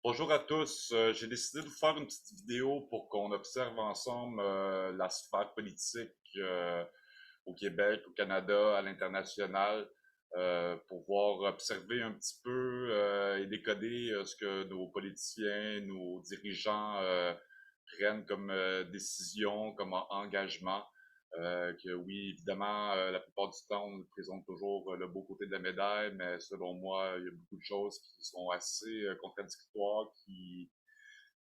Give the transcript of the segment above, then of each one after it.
Bonjour à tous. J'ai décidé de vous faire une petite vidéo pour qu'on observe ensemble la sphère politique au Québec, au Canada, à l'international, pour voir observer un petit peu et décoder ce que nos politiciens, nos dirigeants prennent comme décision, comme engagement. Que oui, évidemment, la plupart du temps, on nous présente toujours le beau côté de la médaille, mais selon moi, il y a beaucoup de choses qui sont assez contradictoires, qui,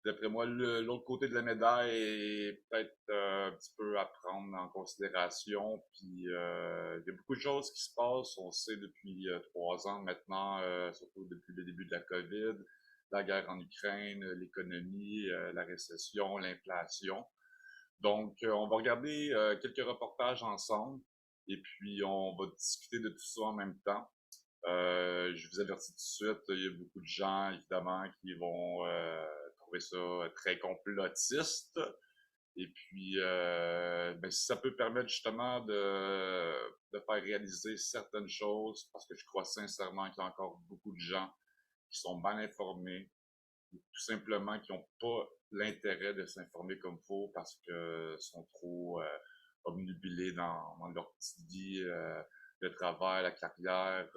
d'après moi, l'autre côté de la médaille est peut-être un petit peu à prendre en considération. Puis, il y a beaucoup de choses qui se passent, on sait depuis 3 ans maintenant, surtout depuis le début de la COVID, la guerre en Ukraine, l'économie, la récession, l'inflation. Donc, on va regarder quelques reportages ensemble et puis on va discuter de tout ça en même temps. Je vous avertis tout de suite, il y a beaucoup de gens, évidemment, qui vont trouver ça très complotiste. Et puis, ben, si ça peut permettre justement de faire réaliser certaines choses, parce que je crois sincèrement qu'il y a encore beaucoup de gens qui sont mal informés, ou tout simplement qui n'ont pas l'intérêt de s'informer comme il faut parce que sont trop obnubilés dans leur petite vie, le travail, la carrière,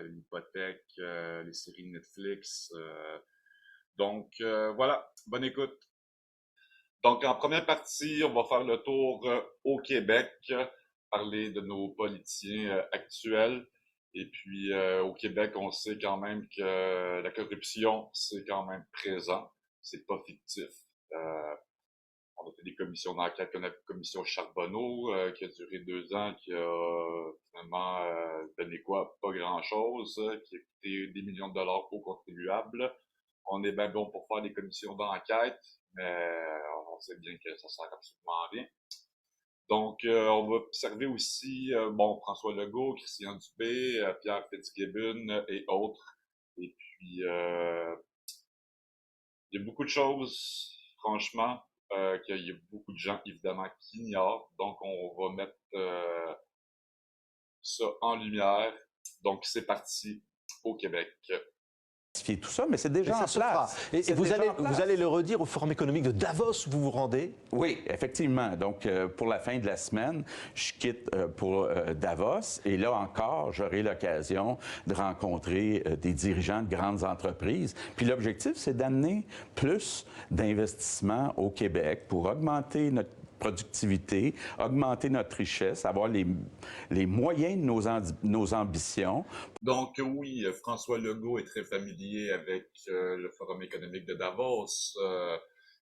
l'hypothèque, les séries Netflix. Donc voilà, bonne écoute. Donc en première partie, on va faire le tour au Québec, parler de nos politiciens actuels. Et puis au Québec, on sait quand même que la corruption, c'est quand même présent. C'est pas fictif. Euh, on a fait des commissions d'enquête, comme la commission Charbonneau, qui a duré 2 ans, qui a finalement donné quoi? Pas grand-chose, qui a coûté des millions de dollars aux contribuables. On est bien bon pour faire des commissions d'enquête, mais on sait bien que ça sert absolument à rien. Donc, on va observer aussi, bon, François Legault, Christian Dubé, Pierre Fitzgibbon et autres. Et puis, il y a beaucoup de choses, franchement, qu'il y a beaucoup de gens, évidemment, qui ignorent. Donc, on va mettre ça en lumière. Donc, c'est parti au Québec. Tout ça, mais c'est déjà ça en se fera. place. Et C'est vous déjà allez, en vous allez place. le redire au Forum économique de Davos où vous vous rendez. Oui, effectivement. Donc, pour la fin de la semaine, je quitte pour Davos. Et là encore, j'aurai l'occasion de rencontrer des dirigeants de grandes entreprises. Puis l'objectif, c'est d'amener plus d'investissements au Québec pour augmenter notre productivité, augmenter notre richesse, avoir les moyens de nos ambitions. Donc, oui, François Legault est très familier avec le Forum économique de Davos,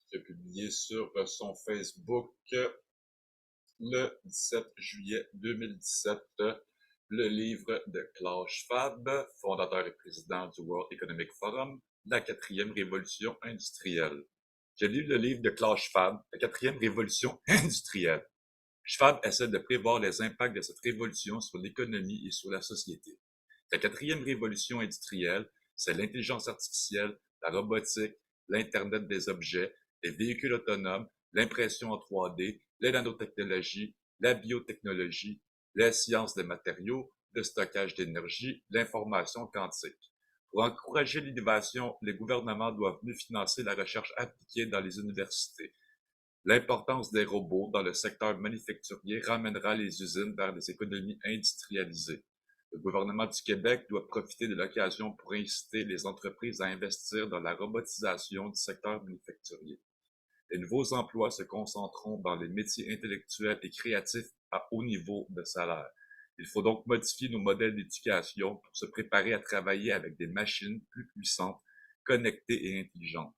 qui a publié sur son Facebook le 17 juillet 2017 le livre de Klaus Schwab, fondateur et président du World Economic Forum, La quatrième révolution industrielle. J'ai lu le livre de Klaus Schwab, La quatrième révolution industrielle. Schwab essaie de prévoir les impacts de cette révolution sur l'économie et sur la société. La quatrième révolution industrielle, c'est l'intelligence artificielle, la robotique, l'Internet des objets, les véhicules autonomes, l'impression en 3D, les nanotechnologies, la biotechnologie, les sciences des matériaux, le stockage d'énergie, l'information quantique. Pour encourager l'innovation, les gouvernements doivent mieux financer la recherche appliquée dans les universités. L'importance des robots dans le secteur manufacturier ramènera les usines vers des économies industrialisées. Le gouvernement du Québec doit profiter de l'occasion pour inciter les entreprises à investir dans la robotisation du secteur manufacturier. Les nouveaux emplois se concentreront dans les métiers intellectuels et créatifs à haut niveau de salaire. Il faut donc modifier nos modèles d'éducation pour se préparer à travailler avec des machines plus puissantes, connectées et intelligentes.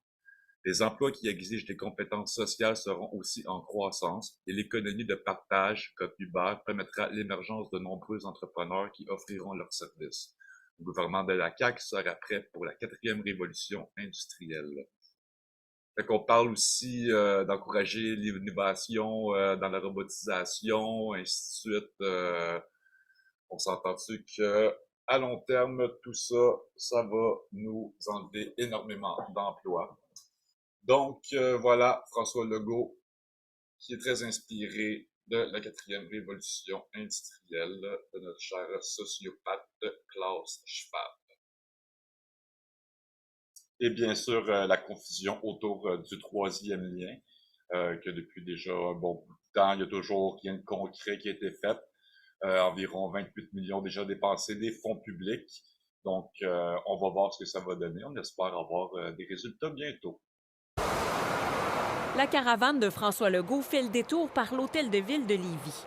Les emplois qui exigent des compétences sociales seront aussi en croissance et l'économie de partage, comme Uber, permettra l'émergence de nombreux entrepreneurs qui offriront leurs services. Le gouvernement de la CAQ sera prêt pour la quatrième révolution industrielle. Fait qu'on parle aussi d'encourager l'innovation dans la robotisation, ainsi de suite. On s'entend-tu que à long terme, tout ça, ça va nous enlever énormément d'emplois. Donc voilà, François Legault, qui est très inspiré de la quatrième révolution industrielle de notre cher sociopathe Klaus Schwab. Et bien sûr, la confusion autour du troisième lien, que depuis déjà un bon bout de temps, il y a toujours rien de concret qui a été fait. Environ 28 millions déjà dépensés des fonds publics. Donc, on va voir ce que ça va donner. On espère avoir des résultats bientôt. La caravane de François Legault fait le détour par l'hôtel de ville de Lévis.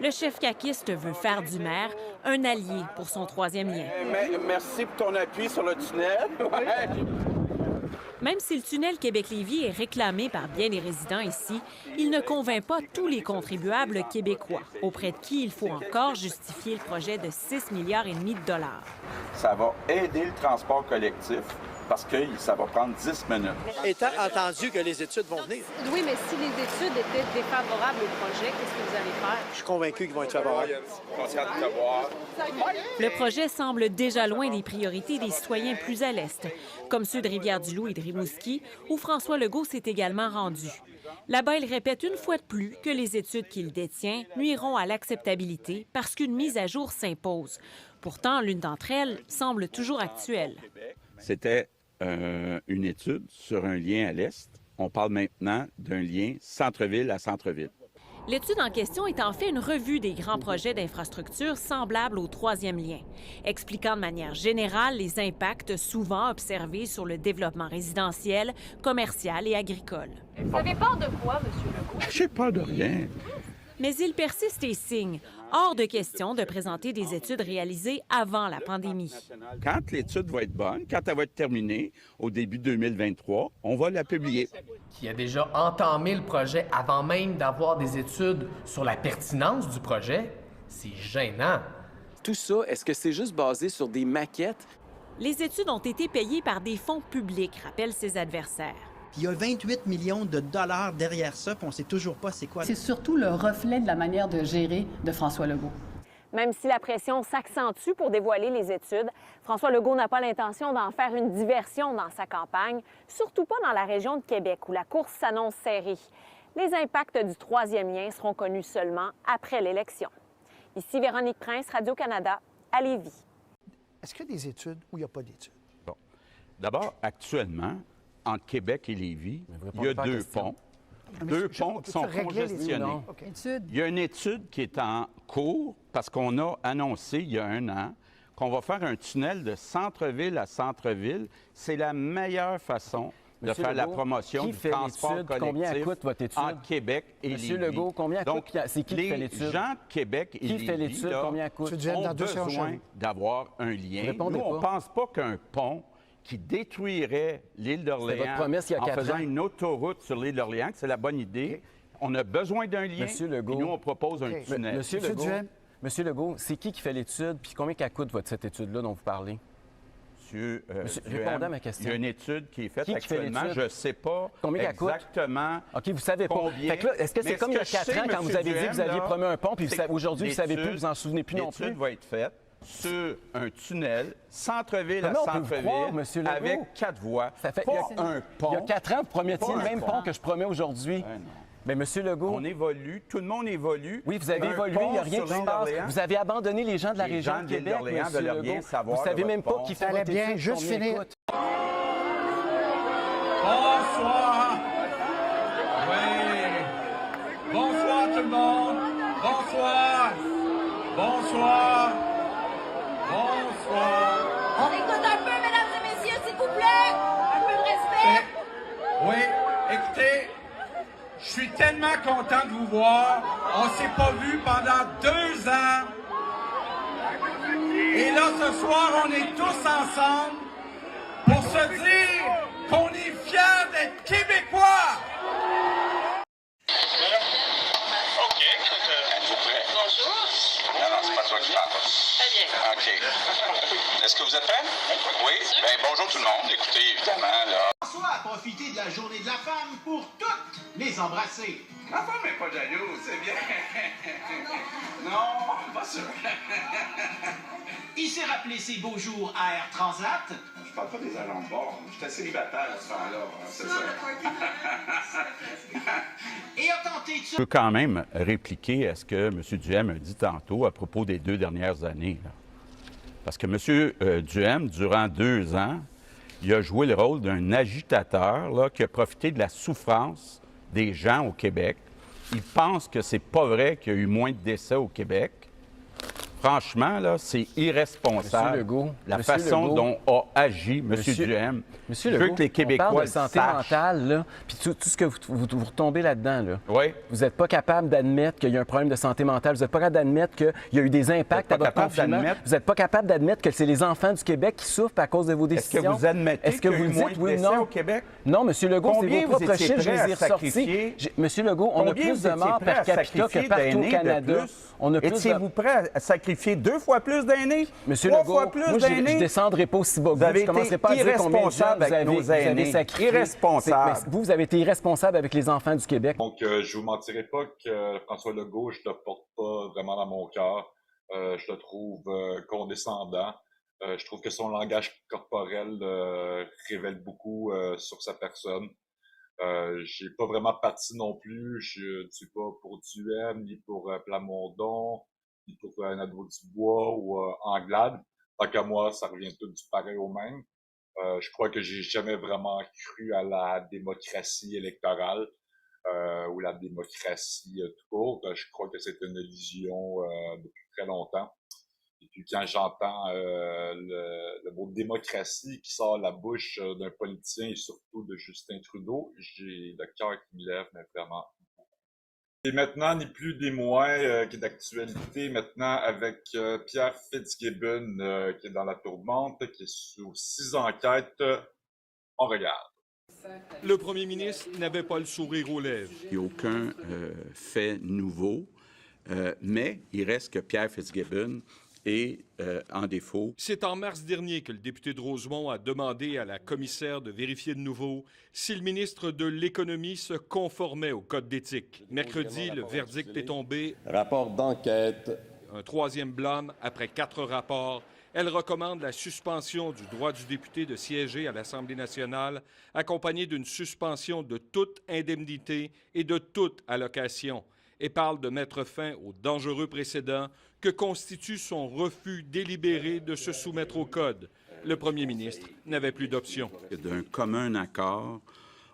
Le chef caquiste veut faire du maire un allié pour son troisième lien. Merci pour ton appui sur le tunnel. Même si le tunnel Québec-Lévis est réclamé par bien des résidents ici, il ne convainc pas tous les contribuables québécois, auprès de qui il faut encore justifier le projet de 6,5 milliards de dollars. Ça va aider le transport collectif parce que ça va prendre 10 minutes. Étant entendu que les études vont venir. Oui, mais si les études étaient défavorables au projet, qu'est-ce que vous allez faire? Je suis convaincu qu'ils vont être favorables. Le projet semble déjà loin des priorités des citoyens plus à l'est, comme ceux de Rivière-du-Loup et de Rimouski, où François Legault s'est également rendu. Là-bas, il répète une fois de plus que les études qu'il détient nuiront à l'acceptabilité parce qu'une mise à jour s'impose. Pourtant, l'une d'entre elles semble toujours actuelle. C'était une étude sur un lien à l'est. On parle maintenant d'un lien centre-ville à centre-ville. L'étude en question est en fait une revue des grands projets d'infrastructure semblables au troisième lien, expliquant de manière générale les impacts souvent observés sur le développement résidentiel, commercial et agricole. Vous avez peur de quoi, M. Legault? J'ai peur de rien. Mais il persiste et signe. Hors de question de présenter des études réalisées avant la pandémie. Quand l'étude va être bonne, quand elle va être terminée au début 2023, on va la publier. Qui a déjà entamé le projet avant même d'avoir des études sur la pertinence du projet, c'est gênant. Tout ça, est-ce que c'est juste basé sur des maquettes? Les études ont été payées par des fonds publics, rappellent ses adversaires. Puis il y a 28 millions de dollars derrière ça, puis on ne sait toujours pas c'est quoi. C'est surtout le reflet de la manière de gérer de François Legault. Même si la pression s'accentue pour dévoiler les études, François Legault n'a pas l'intention d'en faire une diversion dans sa campagne, surtout pas dans la région de Québec où la course s'annonce serrée. Les impacts du troisième lien seront connus seulement après l'élection. Ici Véronique Prince, Radio-Canada, à Lévis. Est-ce qu'il y a des études ou il n'y a pas d'études? Bon. D'abord, actuellement, entre Québec et Lévis, il y a deux ponts. Deux ponts qui sont congestionnés. Il y a une étude qui est en cours parce qu'on a annoncé il y a 1 an qu'on va faire un tunnel de centre-ville à centre-ville. C'est la meilleure façon de faire la promotion du transport collectif combien coûte votre étude? entre Québec et Lévis. Monsieur Legault, combien Donc, coûte? C'est qui fait l'étude? Les gens de Québec et Qui fait Lévis l'étude? là, Combien coûte? ont besoin d'avoir un lien. Nous, on ne pense pas qu'un pont qui détruirait l'île d'Orléans en faisant une autoroute sur l'île d'Orléans, que c'est la bonne idée. On a besoin d'un lien, Monsieur Legault, et nous, on propose un tunnel. Monsieur Legault, c'est qui fait l'étude, puis combien qu'elle coûte cette étude-là dont vous parlez? Monsieur répondez à ma question. Il y a une étude qui est faite actuellement. Je ne sais pas combien exactement OK, vous savez pas. combien. Fait que là, est-ce que c'est comme il y a 4 ans quand vous avez dit que vous aviez promis un pont, puis aujourd'hui, vous ne savez plus, vous en souvenez plus non plus? L'étude va être faite sur un tunnel, centre-ville à centre-ville, avec 4 voies. Ça fait, pas un pont. Il y a 4 ans, vous promettiez le même pont que je promets aujourd'hui. Mais Monsieur Legault... On évolue, tout le monde évolue. Oui, vous avez évolué, il n'y a rien qui se passe. Vous avez abandonné les gens de la région de Québec, Monsieur Legault. Vous ne savez même pas qui fait votre étude, juste finir. Bonsoir! Oui! Bonsoir tout le monde! Bonsoir! Bonsoir! Bonsoir! On écoute un peu, mesdames et messieurs, s'il vous plaît! Un peu de respect! Oui, écoutez, je suis tellement content de vous voir. On ne s'est pas vu pendant 2 ans. Et là, ce soir, on est tous ensemble pour se dire qu'on est fiers d'être Québécois. OK. Êtes-vous prêts? Bonjour. Non, c'est pas toi qui parle. Très bien. OK. Est-ce que vous êtes prêts? Oui. Bien, bonjour tout le monde. Écoutez, évidemment, là... François a profité de la journée de la femme pour toutes les embrasser. Ma femme n'est pas jalouse, c'est bien. Non, pas sûr. Il s'est rappelé ses beaux jours à Air Transat. Je parle pas des agents de bord. J'étais célibataire à ce temps-là. C'est ça. Et a tenté de se... Je peux quand même répliquer à ce que M. Duhem a dit tantôt à propos des 2 dernières années. Là. Parce que M. Duhem, durant 2 ans, il a joué le rôle d'un agitateur là, qui a profité de la souffrance des gens au Québec. Il pense que c'est pas vrai qu'il y a eu moins de décès au Québec. Franchement, là, c'est irresponsable. Monsieur Legault, la façon dont a agi M. Duhem. Monsieur Je veux Legault, que les Québécois on parle de santé sachent. mentale, là, puis tout ce que vous retombez là-dedans. Là. Oui. Vous n'êtes pas capable d'admettre qu'il y a un problème de santé mentale. Vous n'êtes pas capable d'admettre qu'il y a eu des impacts à votre confinement. Vous n'êtes pas capable d'admettre que c'est les enfants du Québec qui souffrent à cause de vos décisions. Est-ce que vous admettez qu'il y a eu moins de décès au Québec? Non, M. Legault, c'est Combien vos propres chiffres, je les ai sacrifiés? ressortis. M. Legault, on a plus de morts per capita que partout au Canada. Étiez-vous prêt à sacrifier 2 fois plus d'aînés? Monsieur 3 Legault, fois plus moi, d'aînés? je descendrai pas aussi bas que vous. Avez je commencerai été pas à dire combien de gens irresponsable avec nos aînés. Irresponsable. Vous avez été irresponsable avec les enfants du Québec. Donc, je vous mentirai pas que François Legault, je le porte pas vraiment dans mon cœur. Je le trouve condescendant. Je trouve que son langage corporel révèle beaucoup sur sa personne. J'ai pas vraiment pâti non plus. Je ne suis pas pour Duhem, ni pour Plamondon, ni pour Nadeau-Dubois ou Anglade. Tant qu'à moi, ça revient tout du pareil au même. Je crois que j'ai jamais vraiment cru à la démocratie électorale ou la démocratie tout court. Je crois que c'est une illusion depuis très longtemps. Et puis quand j'entends le mot démocratie qui sort de la bouche d'un politicien et surtout de Justin Trudeau, j'ai le cœur qui me lève, mais vraiment. Et maintenant, ni plus ni moins qui est d'actualité, maintenant avec Pierre Fitzgibbon qui est dans la tourmente, qui est sous 6 enquêtes. On regarde. Le premier ministre n'avait pas le sourire aux lèvres. Il n'y a aucun fait nouveau, mais il reste que Pierre Fitzgibbon est en défaut. C'est en mars dernier que le député de Rosemont a demandé à la commissaire de vérifier de nouveau si le ministre de l'Économie se conformait au code d'éthique. Mercredi, le verdict est tombé. Rapport d'enquête. Un 3e blâme après 4 rapports. Elle recommande la suspension du droit du député de siéger à l'Assemblée nationale, accompagnée d'une suspension de toute indemnité et de toute allocation, et parle de mettre fin aux dangereux précédents que constitue son refus délibéré de se soumettre au code. Le premier ministre n'avait plus d'option. D'un commun accord,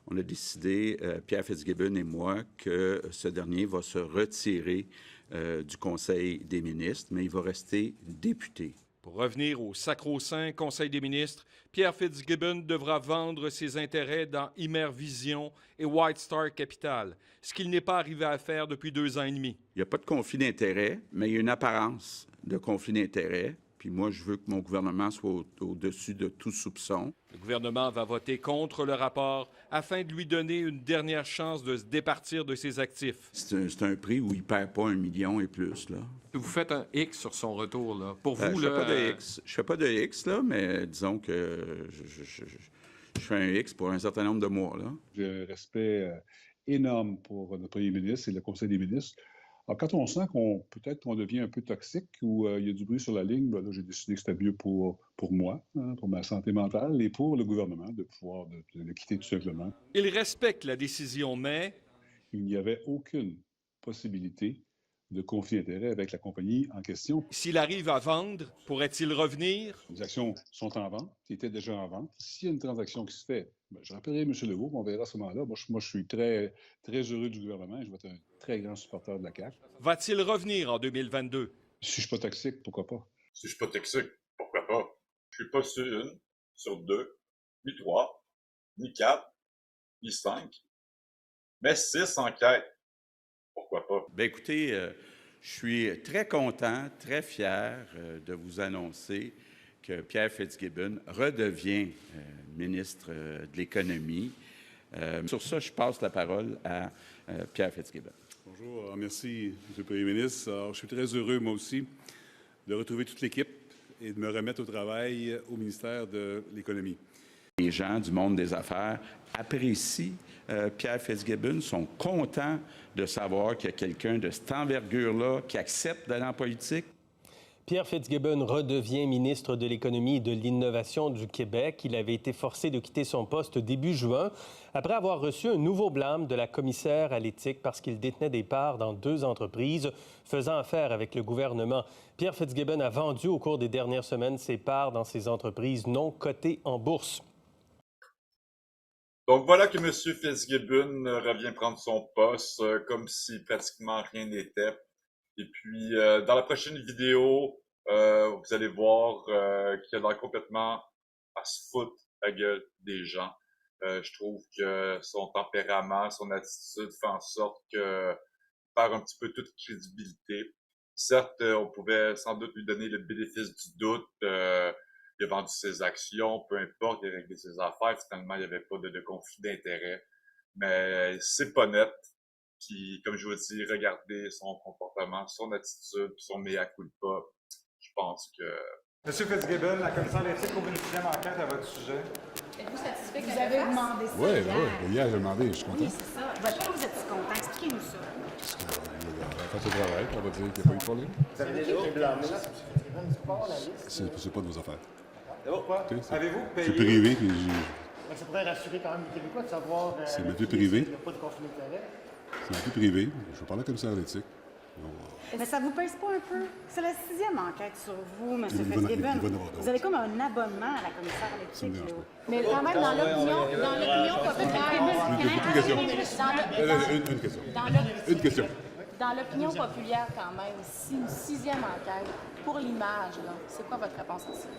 on a décidé, Pierre Fitzgibbon et moi, que ce dernier va se retirer du Conseil des ministres, mais il va rester député. Pour revenir au sacro-saint Conseil des ministres, Pierre Fitzgibbon devra vendre ses intérêts dans Immervision et White Star Capital, ce qu'il n'est pas arrivé à faire depuis 2 ans et demi. Il n'y a pas de conflit d'intérêts, mais il y a une apparence de conflit d'intérêts. Puis moi, je veux que mon gouvernement soit au-dessus de tout soupçon. Le gouvernement va voter contre le rapport afin de lui donner une dernière chance de se départir de ses actifs. C'est un prix où il ne perd pas 1 million et plus, là. Vous faites un X sur son retour, là. Pour vous, je ne fais pas de X, là, mais disons que je fais un X pour un certain nombre de mois, là. J'ai un respect énorme pour notre premier ministre et le Conseil des ministres. Alors, quand on sent peut-être qu'on devient un peu toxique ou il y a du bruit sur la ligne, ben là, j'ai décidé que c'était mieux pour moi, pour ma santé mentale et pour le gouvernement de pouvoir le quitter tout simplement. Il respecte la décision, mais... Il n'y avait aucune possibilité de conflit d'intérêt avec la compagnie en question. S'il arrive à vendre, pourrait-il revenir? Les actions sont en vente, qui étaient déjà en vente. S'il y a une transaction qui se fait, ben, je rappellerai M. Legault, on verra à ce moment-là. Moi, je suis très, très heureux du gouvernement et je vais être un très grand supporter de la CAQ. Va-t-il revenir en 2022? Si je ne suis pas toxique, pourquoi pas? Si je ne suis pas toxique, pourquoi pas? Je ne suis pas sur 1, sur 2, ni 3, ni 4, ni 5, mais 6 enquêtes. Pourquoi pas? Bien, écoutez, je suis très content, très fier de vous annoncer que Pierre Fitzgibbon redevient ministre de l'Économie. Sur ça, je passe la parole à Pierre Fitzgibbon. Bonjour, merci, M. le Premier ministre. Alors, je suis très heureux, moi aussi, de retrouver toute l'équipe et de me remettre au travail au ministère de l'Économie. Les gens du monde des affaires apprécient Pierre Fitzgibbon, sont contents de savoir qu'il y a quelqu'un de cette envergure-là qui accepte d'aller en politique. Pierre Fitzgibbon redevient ministre de l'Économie et de l'Innovation du Québec. Il avait été forcé de quitter son poste début juin après avoir reçu un nouveau blâme de la commissaire à l'éthique parce qu'il détenait des parts dans 2 entreprises faisant affaire avec le gouvernement. Pierre Fitzgibbon a vendu au cours des dernières semaines ses parts dans ces entreprises non cotées en bourse. Donc voilà que M. Fitzgibbon revient prendre son poste comme si pratiquement rien n'était. Et puis, dans la prochaine vidéo, vous allez voir qu'il a l'air complètement à se foutre la gueule des gens. Je trouve que son tempérament, son attitude fait en sorte que perd un petit peu toute crédibilité. Certes, on pouvait sans doute lui donner le bénéfice du doute. Il a vendu ses actions, peu importe, il a réglé ses affaires. Finalement, il n'y avait pas de conflit d'intérêt. Mais c'est pas net. Puis, comme je vous dis, regardez son comportement, son attitude, son mea culpa. Je pense que... Monsieur Fitzgibbon, la commission d'éthique ouvre une 6e enquête à votre sujet. Êtes-vous satisfait que vous avez demandé ça? Oui, oui. Hier, j'ai demandé, je suis content. Oui, c'est ça. Pourquoi vous êtes si content? Expliquez-nous ça. Parce que, quand on travaille, on va dire qu'il n'y a pas eu de problème. Vous avez déjà été blâmé. C'est pas de vos affaires. Pourquoi? Avez-vous payé? C'est privé, puis Ça pourrait rassurer quand même les Québécois de savoir c'est ma vie privée. qu'il n'y a pas de conflit d'intérêt. C'est ma vie privée. Je vais parler comme ça à l'éthique. Mais ça vous pèse pas un peu? C'est la 6e enquête sur vous, M. Il va en Fitzgibbon. avoir d'autres. Vous avez comme un abonnement à la commissaire à Ça me l'éthique. dérange là. pas. Mais quand même, dans l'opinion Une question. Dans l'opinion populaire, quand même, si une 6e enquête pour l'image, là, c'est quoi votre réponse à ça?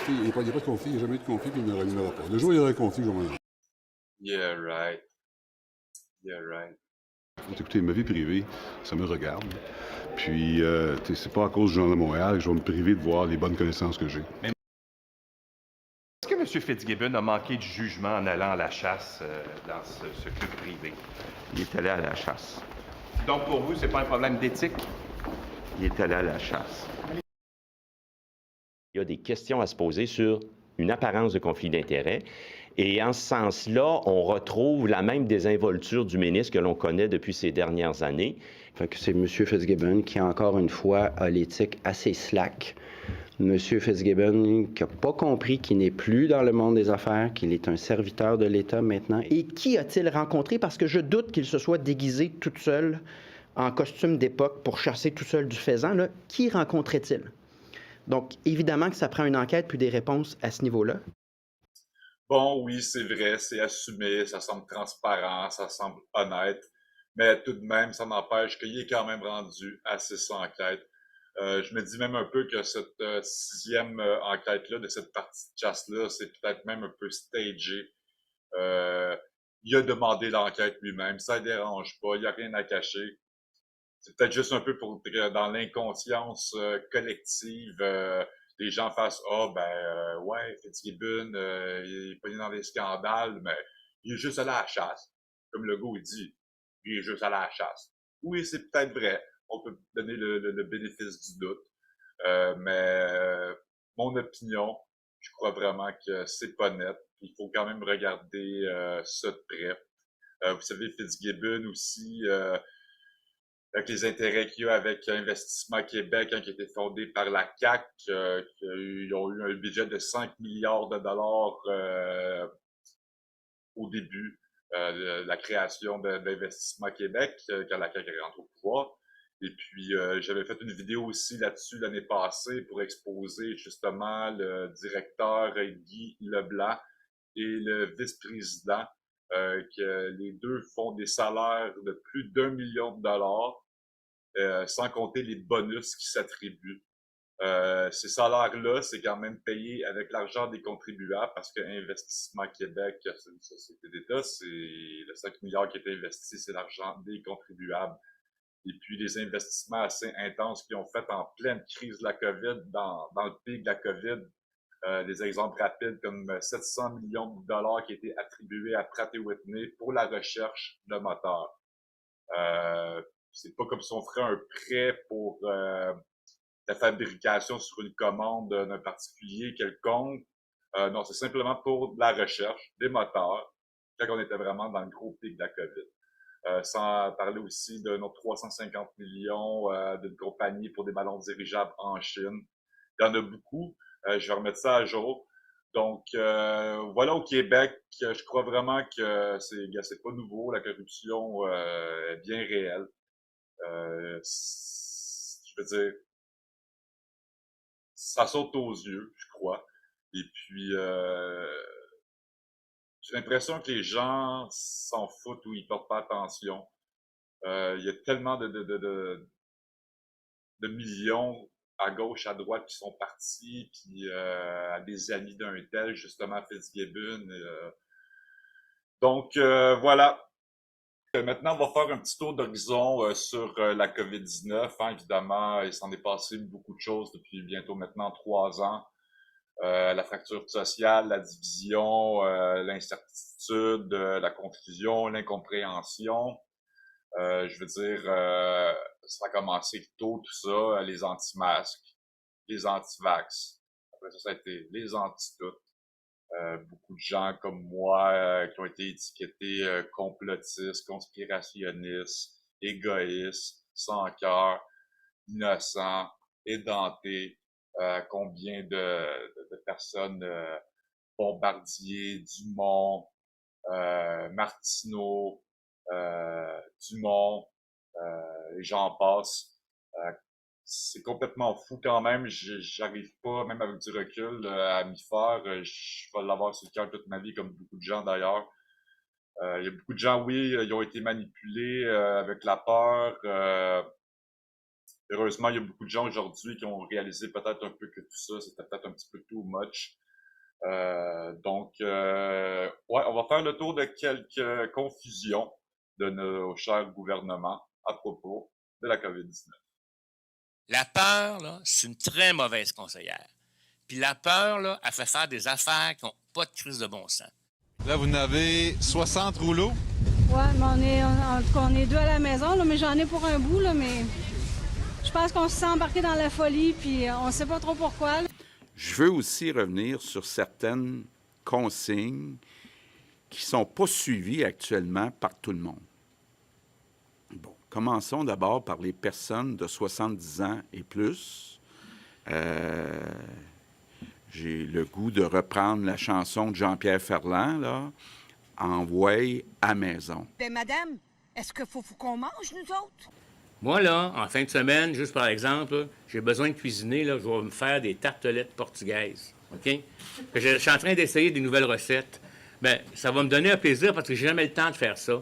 Il n'y a pas de conflit, il n'y a jamais eu de conflit, puis il n'y en aura pas. Le jour où il y aura un conflit, je vais m'en aller. Yeah, right. Yeah, right. Écoutez, ma vie privée, ça me regarde. Puis, c'est pas à cause du Journal de Montréal que je vais me priver de voir les bonnes connaissances que j'ai. Est-ce que M. Fitzgibbon a manqué de jugement en allant à la chasse dans ce club privé? Il est allé à la chasse. Donc, pour vous, c'est pas un problème d'éthique? Il est allé à la chasse. Il y a des questions à se poser sur une apparence de conflit d'intérêts. Et en ce sens-là, on retrouve la même désinvolture du ministre que l'on connaît depuis ces dernières années. Fait que c'est M. Fitzgibbon qui, encore une fois, a l'éthique assez slack. M. Fitzgibbon qui n'a pas compris qu'il n'est plus dans le monde des affaires, qu'il est un serviteur de l'État maintenant. Et qui a-t-il rencontré? Parce que je doute qu'il se soit déguisé tout seul en costume d'époque pour chasser tout seul du faisan. Là. Qui rencontrait-il? Donc, évidemment que ça prend une enquête puis des réponses à ce niveau-là. Bon, oui, c'est vrai, c'est assumé, ça semble transparent, ça semble honnête, mais tout de même, ça n'empêche qu'il est quand même rendu à 6 enquêtes. Je me dis même un peu que cette 6e enquête-là, de cette partie de chasse-là, c'est peut-être même un peu stagé. Il a demandé l'enquête lui-même, ça ne dérange pas, il n'y a rien à cacher. C'est peut-être juste un peu pour dans l'inconscience collective, les gens fassent ouais, Fitzgibbon, il est pas dans des scandales, mais il est juste allé à la chasse. Comme le gars il dit, il est juste allé à la chasse. Oui, c'est peut-être vrai. On peut donner le bénéfice du doute. Mais mon opinion, je crois vraiment que c'est pas net. Il faut quand même regarder ça de près. Vous savez, Fitzgibbon aussi, avec les intérêts qu'il y a avec Investissement Québec, qui a été fondé par la CAQ, ils ont eu un budget de 5 milliards de dollars au début de la création d'Investissement Québec, quand la CAQ est rentrée au pouvoir. Et puis, j'avais fait une vidéo aussi là-dessus l'année passée pour exposer justement le directeur Guy Leblanc et le vice-président, que les deux font des salaires de plus d'1 million de dollars, sans compter les bonus qui s'attribuent. Ces salaires-là, c'est quand même payé avec l'argent des contribuables parce que Investissement Québec, c'est une société d'État, c'est le 5 milliards qui a été investi, c'est l'argent des contribuables. Et puis, les investissements assez intenses qu'ils ont fait en pleine crise de la COVID, dans le pic de la COVID, des exemples rapides comme 700 millions de dollars qui étaient attribués à Pratt & Whitney pour la recherche de moteurs. C'est pas comme si on ferait un prêt pour la fabrication sur une commande d'un particulier quelconque. Non, c'est simplement pour la recherche des moteurs, quand on était vraiment dans le gros pic de la COVID. Sans parler aussi de nos 350 millions d'une compagnie pour des ballons dirigeables en Chine. Il y en a beaucoup. Je vais remettre ça à jour. Donc, voilà au Québec, je crois vraiment que c'est pas nouveau. La corruption est bien réelle. Je veux dire, ça saute aux yeux, je crois. Et puis, j'ai l'impression que les gens s'en foutent ou ils portent pas attention. Il y a tellement de millions à gauche, à droite qui sont partis, puis à des amis d'un tel, justement Fitzgibbon. Donc, voilà. Maintenant, on va faire un petit tour d'horizon sur la COVID-19. Hein, évidemment, il s'en est passé beaucoup de choses depuis bientôt maintenant 3 ans. La fracture sociale, la division, l'incertitude, la confusion, l'incompréhension. Je veux dire, ça a commencé tôt, tout ça, les anti-masques, les anti-vax. Après ça a été les anti-tout. Beaucoup de gens comme moi qui ont été étiquetés complotistes, conspirationnistes, égoïstes, sans cœur, innocents, édentés. Combien de personnes, Bombardier, Dumont, Martineau, Dumont, et j'en passe. C'est complètement fou quand même. J'arrive pas, même avec du recul, à m'y faire. Je vais l'avoir sur le cœur toute ma vie, comme beaucoup de gens d'ailleurs. Il y a beaucoup de gens, oui, ils ont été manipulés avec la peur. Heureusement, il y a beaucoup de gens aujourd'hui qui ont réalisé peut-être un peu que tout ça, c'était peut-être un petit peu too much. Donc, ouais, on va faire le tour de quelques confusions de nos chers gouvernements à propos de la COVID-19. La peur, là, c'est une très mauvaise conseillère. Puis la peur, là, elle fait faire des affaires qui n'ont pas de crise de bon sens. Là, vous en avez 60 rouleaux? Ouais, mais on est 2 à la maison, là, mais j'en ai pour un bout, là, mais je pense qu'on se sent embarqué dans la folie, puis on ne sait pas trop pourquoi. Là. Je veux aussi revenir sur certaines consignes qui ne sont pas suivies actuellement par tout le monde. Bon, commençons d'abord par les personnes de 70 ans et plus. J'ai le goût de reprendre la chanson de Jean-Pierre Ferland, là, « Envoie à maison ». Bien, madame, est-ce qu'il faut qu'on mange, nous autres? Moi, là, en fin de semaine, juste par exemple, j'ai besoin de cuisiner, là, je vais me faire des tartelettes portugaises, OK? Je suis en train d'essayer des nouvelles recettes. Bien, ça va me donner un plaisir parce que j'ai jamais le temps de faire ça.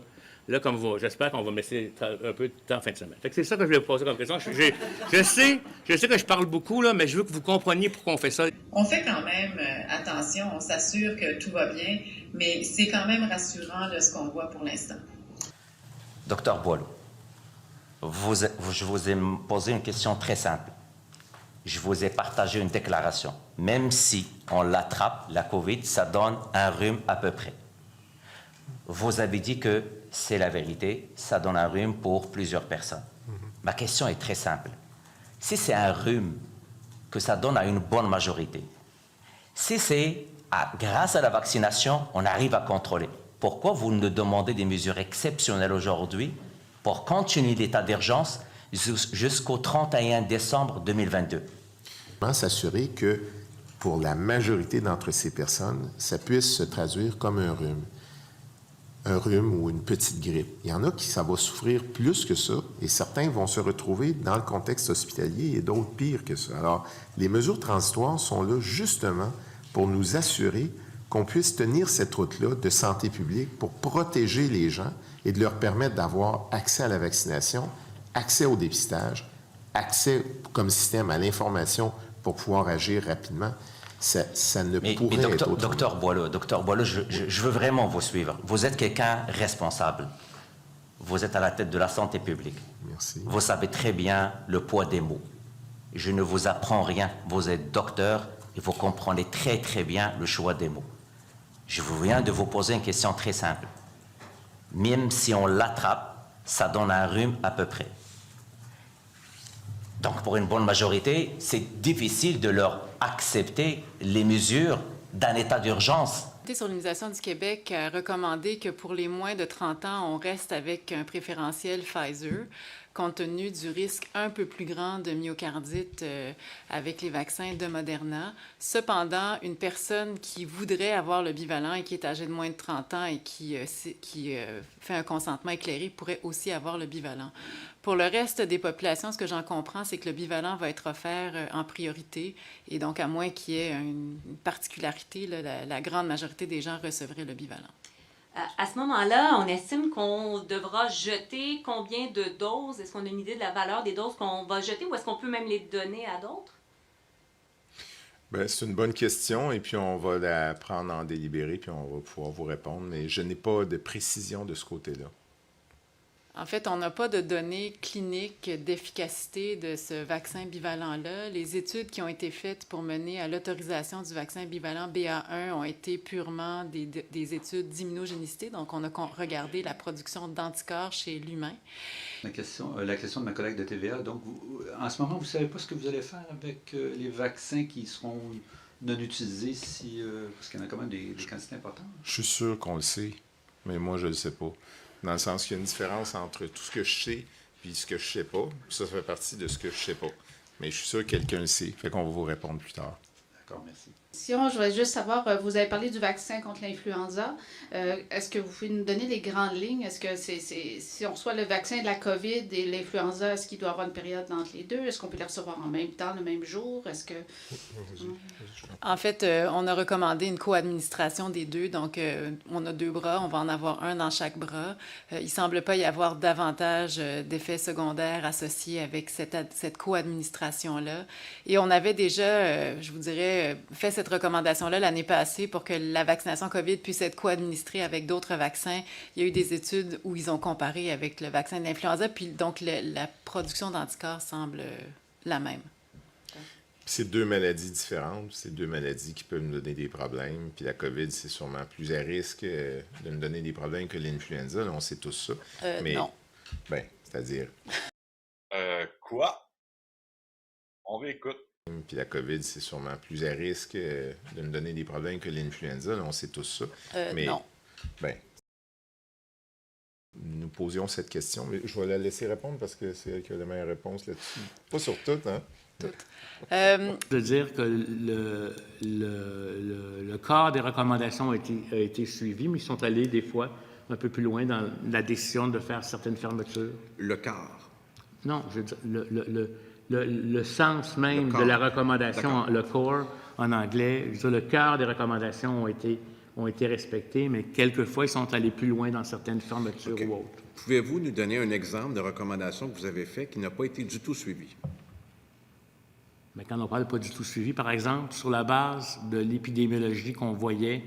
Là, comme vous, j'espère qu'on va me laisser un peu de temps en fin de semaine. Fait que c'est ça que je voulais vous poser comme question. Je sais que je parle beaucoup, là, mais je veux que vous compreniez pourquoi on fait ça. On fait quand même attention, on s'assure que tout va bien, mais c'est quand même rassurant de ce qu'on voit pour l'instant. Docteur Boileau, je vous ai posé une question très simple. Je vous ai partagé une déclaration. Même si on l'attrape, la COVID, ça donne un rhume à peu près. Vous avez dit que c'est la vérité, ça donne un rhume pour plusieurs personnes. Ma question est très simple. Si c'est un rhume que ça donne à une bonne majorité, si c'est grâce à la vaccination, on arrive à contrôler, pourquoi vous nous demandez des mesures exceptionnelles aujourd'hui pour continuer l'état d'urgence jusqu'au 31 décembre 2022? Comment s'assurer que pour la majorité d'entre ces personnes, ça puisse se traduire comme un rhume ou une petite grippe. Il y en a qui ça va souffrir plus que ça et certains vont se retrouver dans le contexte hospitalier et d'autres pire que ça. Alors, les mesures transitoires sont là justement pour nous assurer qu'on puisse tenir cette route-là de santé publique pour protéger les gens et de leur permettre d'avoir accès à la vaccination, accès au dépistage, accès comme système à l'information pour pouvoir agir rapidement. Ça ne pourrait être autrement. Docteur Boileau, je veux vraiment vous suivre. Vous êtes quelqu'un responsable. Vous êtes à la tête de la santé publique. Merci. Vous savez très bien le poids des mots. Je ne vous apprends rien. Vous êtes docteur et vous comprenez très, très bien le choix des mots. Je viens de vous poser une question très simple. Même si on l'attrape, ça donne un rhume à peu près. Donc, pour une bonne majorité, c'est difficile de leur accepter les mesures d'un état d'urgence. La Comité sur l'immunisation du Québec a recommandé que pour les moins de 30 ans, on reste avec un préférentiel Pfizer. compte tenu du risque un peu plus grand de myocardite avec les vaccins de Moderna. Cependant, une personne qui voudrait avoir le bivalent et qui est âgée de moins de 30 ans et qui fait un consentement éclairé pourrait aussi avoir le bivalent. Pour le reste des populations, ce que j'en comprends, c'est que le bivalent va être offert en priorité et donc à moins qu'il y ait une particularité, là, la grande majorité des gens recevraient le bivalent. À ce moment-là, on estime qu'on devra jeter combien de doses? Est-ce qu'on a une idée de la valeur des doses qu'on va jeter ou est-ce qu'on peut même les donner à d'autres? Bien, c'est une bonne question et puis on va la prendre en délibéré puis on va pouvoir vous répondre, mais je n'ai pas de précision de ce côté-là. En fait, on n'a pas de données cliniques d'efficacité de ce vaccin bivalent-là. Les études qui ont été faites pour mener à l'autorisation du vaccin bivalent BA1 ont été purement des études d'immunogénicité. Donc, on a regardé la production d'anticorps chez l'humain. La question de ma collègue de TVA. Donc, en ce moment, vous ne savez pas ce que vous allez faire avec les vaccins qui seront non utilisés, parce qu'il y en a quand même des quantités importantes? Je suis sûr qu'on le sait, mais moi, je ne le sais pas. Dans le sens qu'il y a une différence entre tout ce que je sais et ce que je ne sais pas. Ça fait partie de ce que je ne sais pas. Mais je suis sûr que quelqu'un le sait. Fait qu'on va vous répondre plus tard. D'accord, merci. Je voudrais juste savoir, vous avez parlé du vaccin contre l'influenza. Est-ce que vous pouvez nous donner les grandes lignes? Est-ce que si on reçoit le vaccin de la COVID et l'influenza, est-ce qu'il doit y avoir une période entre les deux? Est-ce qu'on peut les recevoir en même temps, le même jour? Est-ce que... En fait, on a recommandé une co-administration des deux. Donc, on a 2 bras, on va en avoir un dans chaque bras. Il ne semble pas y avoir davantage d'effets secondaires associés avec cette co-administration-là. Et on avait déjà, je vous dirais, fait cette recommandation-là l'année passée pour que la vaccination COVID puisse être co-administrée avec d'autres vaccins. Il y a eu des études où ils ont comparé avec le vaccin de l'influenza, puis donc la production d'anticorps semble la même. C'est 2 maladies différentes, c'est 2 maladies qui peuvent nous donner des problèmes. Puis la COVID, c'est sûrement plus à risque de nous donner des problèmes que l'influenza. On sait tous ça. Mais, non. Ben, c'est-à-dire... Quoi? On réécoute. Puis la COVID, c'est sûrement plus à risque de nous donner des problèmes que l'influenza. On sait tous ça. Mais, non. Ben, nous posions cette question. Mais je vais la laisser répondre parce que c'est elle qui a la meilleure réponse là-dessus. Pas sur tout, hein? Toutes. Je veux dire que le corps des recommandations a été suivi, mais ils sont allés des fois un peu plus loin dans la décision de faire certaines fermetures. Le corps? Non, je veux dire, le sens même de la recommandation, le core en anglais, je veux dire, le cœur des recommandations ont été respectés, mais quelquefois, ils sont allés plus loin dans certaines fermetures ou autres. Pouvez-vous nous donner un exemple de recommandation que vous avez fait qui n'a pas été du tout suivie? Mais quand on parle pas du tout suivi, par exemple, sur la base de l'épidémiologie qu'on voyait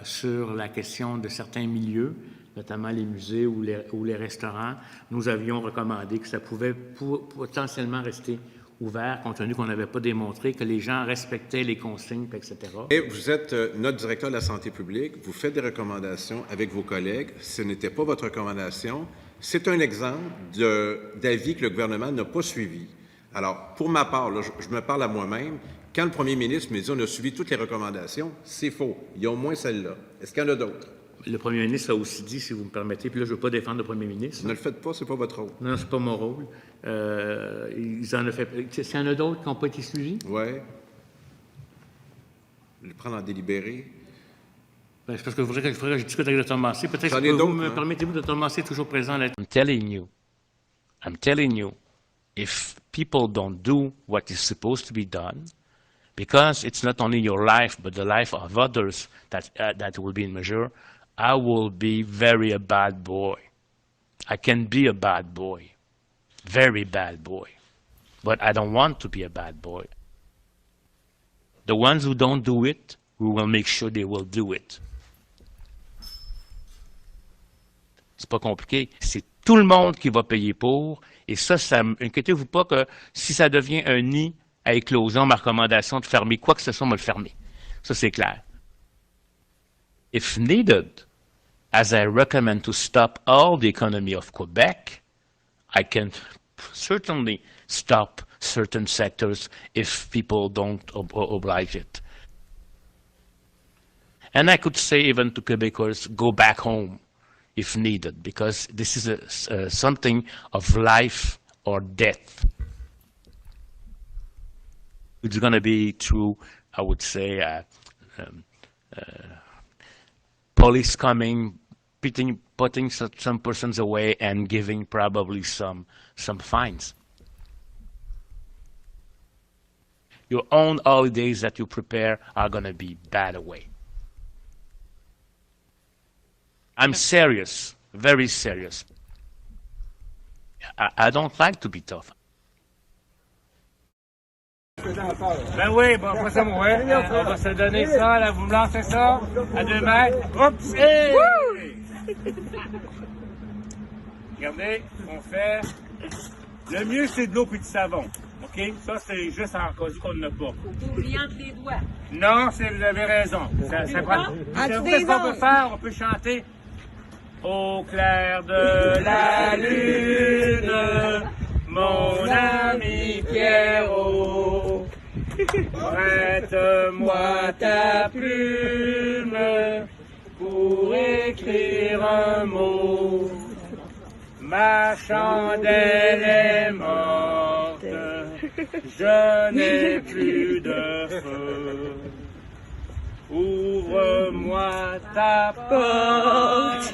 sur la question de certains milieux, notamment les musées ou les restaurants, nous avions recommandé que ça pouvait potentiellement rester ouvert, compte tenu qu'on n'avait pas démontré que les gens respectaient les consignes, etc. Et vous êtes notre directeur de la santé publique, vous faites des recommandations avec vos collègues, ce n'était pas votre recommandation, c'est un exemple d'avis que le gouvernement n'a pas suivi. Alors, pour ma part, là, je me parle à moi-même, quand le premier ministre me dit on a suivi toutes les recommandations, c'est faux. Il y a au moins celle-là. Est-ce qu'il y en a d'autres? Le premier ministre a aussi dit, si vous me permettez, puis là, je ne veux pas défendre le premier ministre. Ne le faites pas, c'est pas votre rôle. Non, c'est pas mon rôle. Ils en ont fait... S'il y en a d'autres qui n'ont pas été suivis? Oui. Le prendre en délibéré. Ben, c'est parce que il faudrait que je discute avec le Dr. Massé. Peut-être que vous me permettez-vous, Dr. Massé, toujours présent là. I'm telling you, if people don't do what is supposed to be done, because it's not only your life, but the life of others that will be in measure, I will be very a bad boy. I can be a bad boy, very bad boy, but I don't want to be a bad boy. The ones who don't do it, we will make sure they will do it. C'est pas compliqué. C'est tout le monde qui va payer pour. Et ça, inquiétez-vous pas que si ça devient un nid à éclosion, ma recommandation de fermer quoi que ce soit, on va le fermer. Ça, c'est clair. If needed, as I recommend to stop all the economy of Quebec, I can certainly stop certain sectors if people don't oblige it. And I could say even to Quebecers, go back home. if needed, because this is something of life or death. It's going to be through, I would say, police coming, putting some persons away and giving probably some fines. Your own holidays that you prepare are going to be bad away. I'm serious, very serious. I don't like to be tough. Ben oui, bon, pas ça, moi. On va se donner ça, là, vous me lancez ça, à 2 mètres. Oups! Hey! Regardez, on fait. Le mieux, c'est de l'eau puis du savon. OK? Ça, c'est juste en cas où qu'on n'a pas. Oubliez entre les doigts. Non, vous avez raison. Ça prend. Qu'est-ce qu'on peut faire? On peut chanter. Au clair de la lune, mon ami Pierrot, prête-moi ta plume pour écrire un mot. Ma chandelle est morte, je n'ai plus de feu. Ouvre-moi ta porte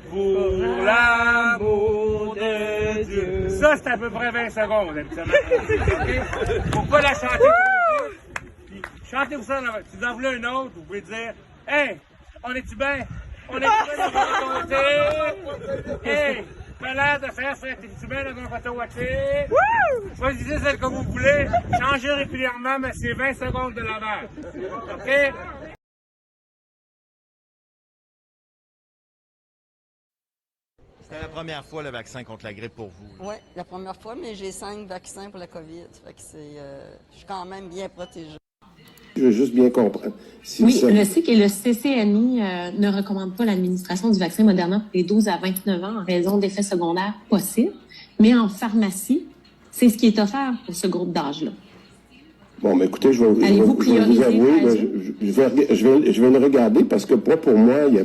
pour l'amour de Dieu. Ça, c'est à peu près 20 secondes, habituellement. OK? Faut pas la chanter trop vite. Puis, chantez-vous ça. Si vous en voulez une autre, vous pouvez dire « Hey, on est-tu bien? On est-tu bien dans mon côté? Hey, t'as l'air de faire ça. T'es-tu bien dans mon côté? Choisissez celle que vous voulez. Changez régulièrement, mais c'est 20 secondes de l'avant. OK? C'était la première fois le vaccin contre la grippe pour vous? Oui, la première fois, mais j'ai 5 vaccins pour la COVID. Fait que je suis quand même bien protégée. Je veux juste bien comprendre. Oui, je sais que le CCNI ne recommande pas l'administration du vaccin Moderna pour les 12 à 29 ans en raison d'effets secondaires possibles, mais en pharmacie, c'est ce qui est offert pour ce groupe d'âge-là. Bon, mais écoutez, je vais vous avouer, je vais le regarder parce que pour moi, il y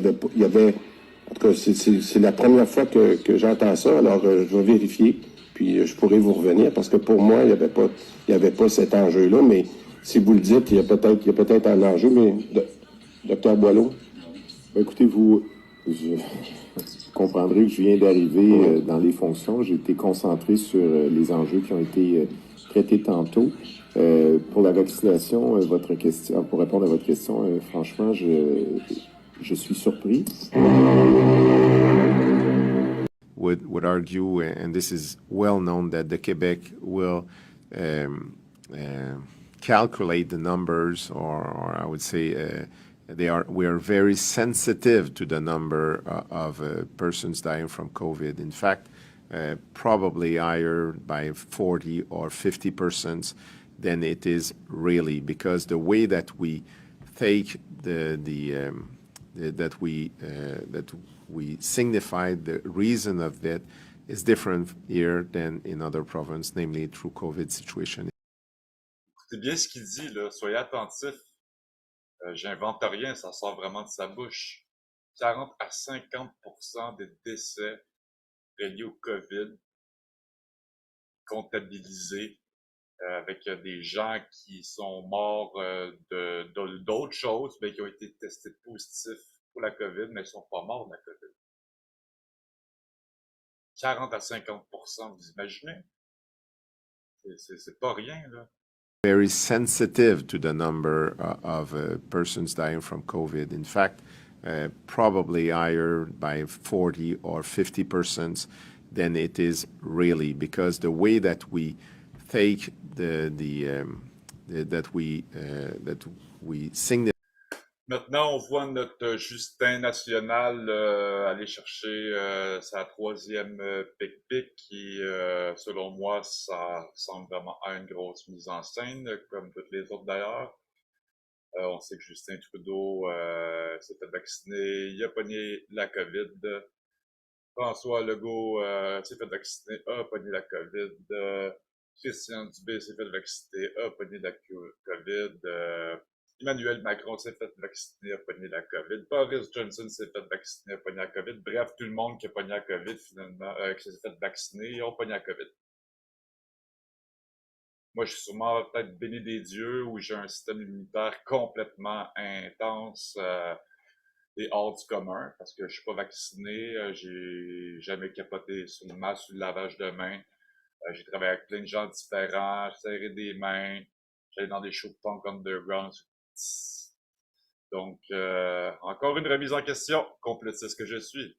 avait en tout cas, c'est la première fois que j'entends ça, alors je vais vérifier, puis je pourrai vous revenir parce que pour moi, il n'y avait pas cet enjeu-là, mais si vous le dites, il y a peut-être un enjeu, mais Dr Boileau? Écoutez, vous comprendrez que je viens d'arriver dans les fonctions. J'ai été concentré sur les enjeux qui ont été traités tantôt. Pour la vaccination, pour répondre à votre question, franchement, je suis surpris. Would argue, and this is well known, that the Quebec will calculate the numbers, or I would say we are very sensitive to the number of persons dying from COVID. In fact, probably higher by 40 or 50% than it is really, because the way that we take that we signify the reason of that is different here than in other provinces, namely through COVID situation. C'est bien ce qu'il dit, là. Soyez attentifs. J'invente rien, ça sort vraiment de sa bouche. 40 à 50% des décès reliés au COVID comptabilisés avec des gens qui sont morts d'autres choses, mais qui ont été testés positifs pour la COVID, mais ils ne sont pas morts de la COVID. 40 à 50%, vous imaginez? C'est pas rien, là. Very sensitive to the number of persons dying from COVID. In fact, probably higher by 40 or 50% than it is really, because the way that we take that we signify. Maintenant, on voit notre Justin national aller chercher sa 3e pic-pic qui, selon moi, ça ressemble vraiment à une grosse mise en scène, comme toutes les autres d'ailleurs. On sait que Justin Trudeau s'est fait vacciner, il a pogné la COVID. François Legault s'est fait vacciner, a pogné la COVID. Christian Dubé s'est fait vacciner, a pogné la COVID. Emmanuel Macron s'est fait vacciner, a pogné la COVID. Boris Johnson s'est fait vacciner, a pogné la COVID. Bref, tout le monde qui a pogné la COVID, finalement, qui s'est fait vacciner, ont pogné la COVID. Moi, je suis sûrement peut-être béni des dieux où j'ai un système immunitaire complètement intense et hors du commun parce que je suis pas vacciné, j'ai jamais capoté sur le masque, sur le lavage de mains. J'ai travaillé avec plein de gens différents, j'ai serré des mains, j'allais dans des shows de punk underground. Donc, encore une remise en question, complotiste que je suis.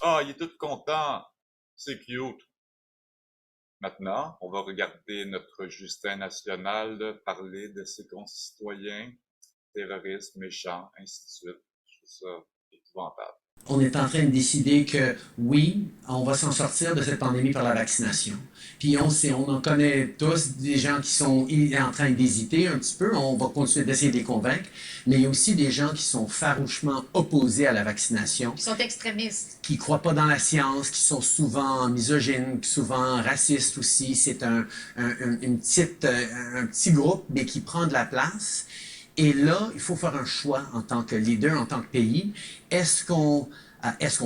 Ah, il est tout content. C'est cute. Maintenant, on va regarder notre Justin national parler de ses concitoyens, terroristes, méchants, ainsi de suite. Je trouve ça épouvantable. On est en train de décider que oui, on va s'en sortir de cette pandémie par la vaccination. Puis on en connaît tous des gens qui sont en train d'hésiter un petit peu, on va continuer d'essayer de les convaincre, mais il y a aussi des gens qui sont farouchement opposés à la vaccination. Qui sont extrémistes. Qui croient pas dans la science, qui sont souvent misogynes, souvent racistes aussi. C'est un petit groupe, mais qui prend de la place. Et là, il faut faire un choix en tant que leader, en tant que pays. Est-ce qu'on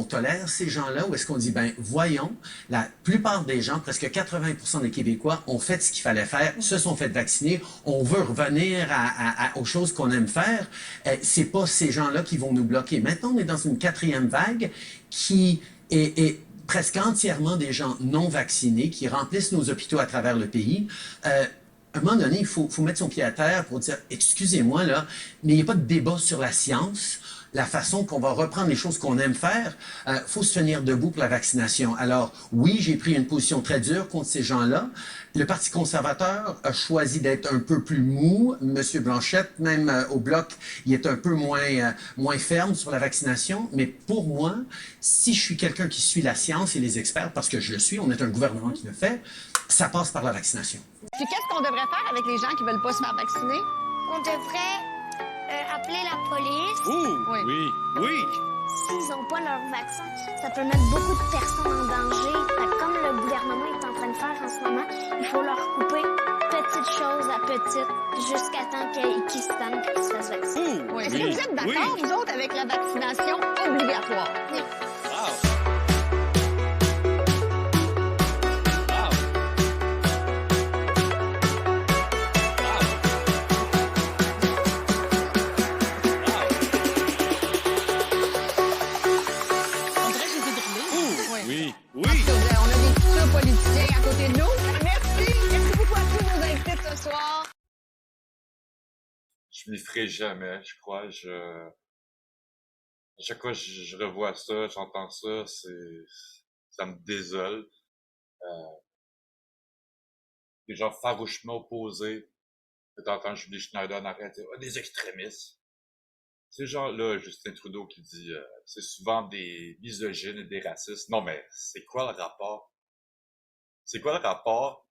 tolère ces gens-là ou est-ce qu'on dit, ben voyons, la plupart des gens, presque 80% des Québécois ont fait ce qu'il fallait faire, se sont fait vacciner, on veut revenir aux choses qu'on aime faire. C'est pas ces gens-là qui vont nous bloquer. Maintenant, on est dans une 4e vague qui est presque entièrement des gens non vaccinés qui remplissent nos hôpitaux à travers le pays. À un moment donné, il faut mettre son pied à terre pour dire « Excusez-moi, là, mais il n'y a pas de débat sur la science, la façon qu'on va reprendre les choses qu'on aime faire. Faut se tenir debout pour la vaccination. » Alors, oui, j'ai pris une position très dure contre ces gens-là. Le Parti conservateur a choisi d'être un peu plus mou. Monsieur Blanchette, même au Bloc, il est un peu moins ferme sur la vaccination. Mais pour moi, si je suis quelqu'un qui suit la science et les experts, parce que je le suis, on est un gouvernement qui le fait, ça passe par la vaccination. Puis qu'est-ce qu'on devrait faire avec les gens qui veulent pas se faire vacciner? On devrait appeler la police. Oui. S'ils n'ont pas leur vaccin, ça peut mettre beaucoup de personnes en danger. Comme le gouvernement est en train de faire en ce moment, il faut leur couper petite chose à petite jusqu'à temps qu'ils se tannent et qu'ils se fassent vacciner. Est-ce que vous êtes d'accord, vous autres, avec la vaccination obligatoire? Oui. On a des futurs politiciens à côté de nous. Merci. Merci beaucoup à tous nos invités de ce soir. Je m'y ferai jamais, je crois. À chaque fois que je revois ça, j'entends ça, ça me désole. Des gens farouchement opposés. T'entends Julie Schneider en arrêt, des extrémistes. Ces gens-là, Justin Trudeau qui dit c'est souvent des misogynes et des racistes. Non, mais c'est quoi le rapport? C'est quoi le rapport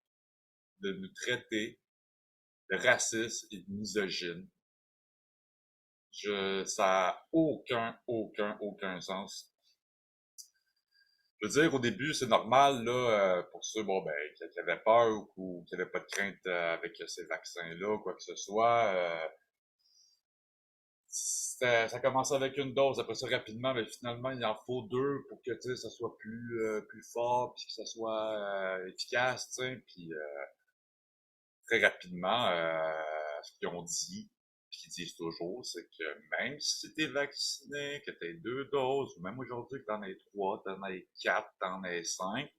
de nous traiter de racistes et de misogynes? Ça n'a aucun sens. Je veux dire, au début, c'est normal, là, pour ceux, qui avaient peur ou qui n'avaient pas de crainte avec ces vaccins-là, quoi que ce soit. Ça commence avec une dose, après ça rapidement, mais finalement il en faut 2 pour que ça soit plus fort, puis que ça soit efficace, puis très rapidement, ce qu'ils ont dit, puis qu'ils disent toujours, c'est que même si tu es vacciné, que tu as 2 doses, ou même aujourd'hui que tu en aies 3, tu en aies 4, tu en aies 5,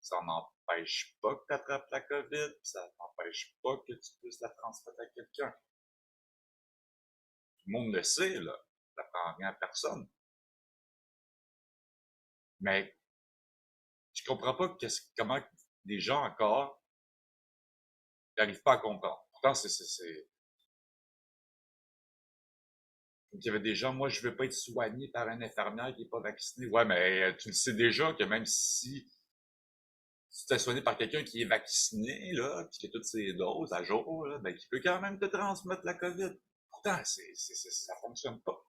ça n'empêche pas que tu attrapes la COVID, puis ça n'empêche pas que tu puisses la transmettre à quelqu'un. Tout le monde le sait, là. Ça n'apprend rien à personne. Mais je comprends pas comment des gens encore n'arrivent pas à comprendre. Pourtant, il y avait des gens, moi, je veux pas être soigné par un infirmière qui est pas vacciné. Ouais, mais tu le sais déjà que même si tu t'es soigné par quelqu'un qui est vacciné, là, puis qui a toutes ses doses à jour, là, ben, qui peut quand même te transmettre la COVID. Pourtant, ça fonctionne pas.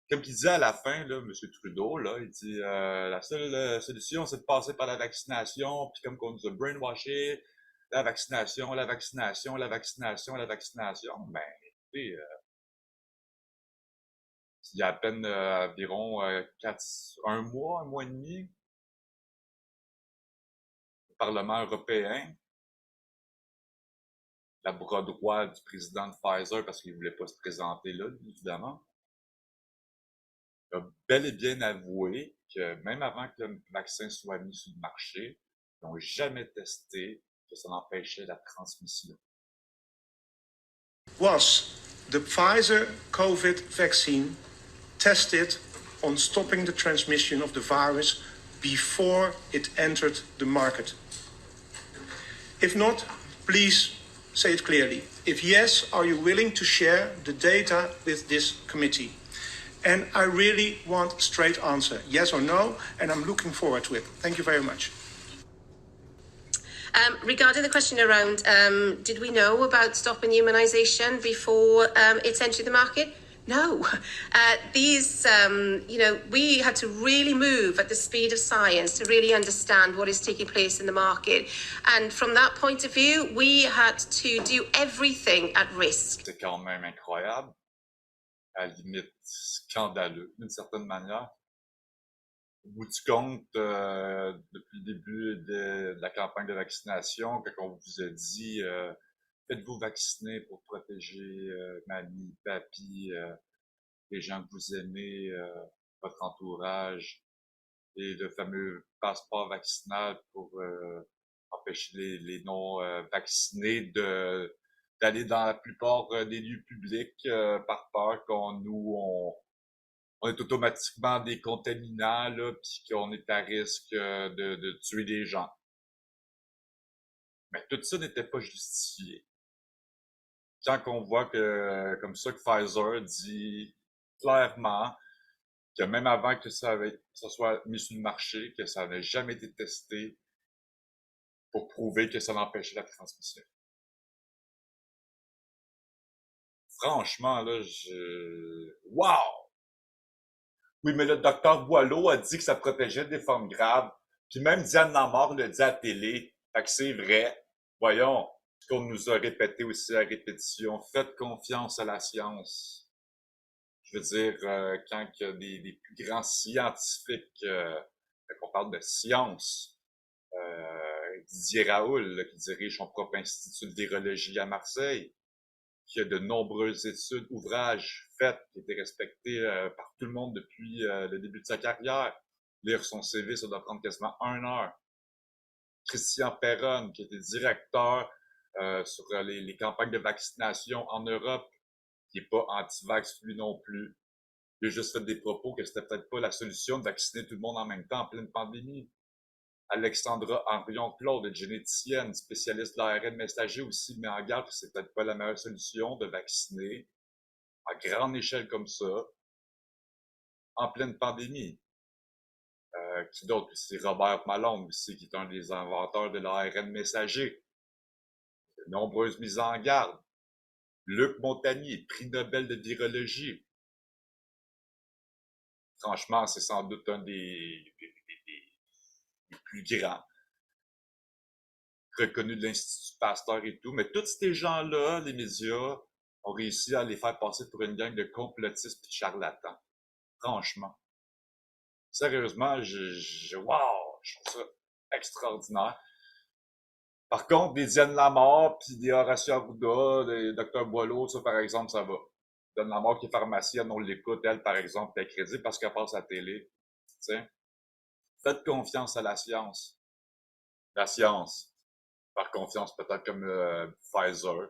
Comme il disait à la fin, là, M. Trudeau, là, il dit la seule solution, c'est de passer par la vaccination, puis comme qu'on nous a brainwashé, la vaccination, la vaccination, la vaccination, la vaccination. Ben, écoutez, il y a à peine environ un mois et demi, le Parlement européen, la bras droit du président de Pfizer, parce qu'il ne voulait pas se présenter là, évidemment, a bel et bien avoué que même avant que le vaccin soit mis sur le marché, ils n'ont jamais testé que ça empêchait la transmission. Was the Pfizer COVID vaccine tested on stopping the transmission of the virus before it entered the market? If not, please say it clearly. If yes, are you willing to share the data with this committee? And I really want a straight answer, yes or no, and I'm looking forward to it. Thank you very much. Regarding the question around, did we know about stopping immunisation before it's entered the market? No. We had to really move at the speed of science to really understand what is taking place in the market. And from that point of view, we had to do everything at risk. C'est quand même incroyable, à la limite scandaleux, d'une certaine manière. Au bout du compte, depuis le début de la campagne de vaccination, quand on vous a dit faites-vous vacciner pour protéger mamie, papy, les gens que vous aimez, votre entourage, et le fameux passeport vaccinal pour empêcher les non-vaccinés d'aller dans la plupart des lieux publics par peur on est automatiquement des contaminants, là, puis qu'on est à risque de tuer des gens. Mais tout ça n'était pas justifié. Quand on voit que, comme ça, que Pfizer dit clairement que même avant que ça soit mis sur le marché, que ça n'a jamais été testé pour prouver que ça empêchait la transmission. Franchement, là, wow! Oui, mais le docteur Boileau a dit que ça protégeait des formes graves. Puis même Diane Lamar le dit à la télé. Fait que c'est vrai. Voyons, ce qu'on nous a répété aussi à répétition. Faites confiance à la science. Je veux dire, quand il y a des plus grands scientifiques, quand on parle de science, Didier Raoult, là, qui dirige son propre institut de virologie à Marseille, qui a de nombreuses études, ouvrages faits, qui étaient respectés par tout le monde depuis le début de sa carrière. Lire son CV, ça doit prendre quasiment 1 heure. Christian Perron, qui était directeur sur les campagnes de vaccination en Europe, qui n'est pas anti-vax lui non plus. Il a juste fait des propos que c'était peut-être pas la solution de vacciner tout le monde en même temps en pleine pandémie. Alexandra Henrion-Claude, généticienne, spécialiste de l'ARN messager aussi, met en garde que c'est peut-être pas la meilleure solution de vacciner à grande échelle comme ça, en pleine pandémie. Qui d'autre? C'est Robert Malone aussi, qui est un des inventeurs de l'ARN messager. De nombreuses mises en garde. Luc Montagnier, prix Nobel de virologie. Franchement, c'est sans doute un des plus grands, reconnus de l'Institut Pasteur et tout. Mais tous ces gens-là, les médias, ont réussi à les faire passer pour une gang de complotistes et de charlatans. Franchement. Sérieusement, wow, je trouve ça extraordinaire. Par contre, des Diane Lamar, puis des Horacio Arruda, des Dr Boileau, ça par exemple, ça va. Diane Lamar qui est pharmacienne, on l'écoute, elle par exemple, elle est crédible parce qu'elle passe à la télé. T'sais. Faites confiance à la science. La science. Par confiance, peut-être comme Pfizer,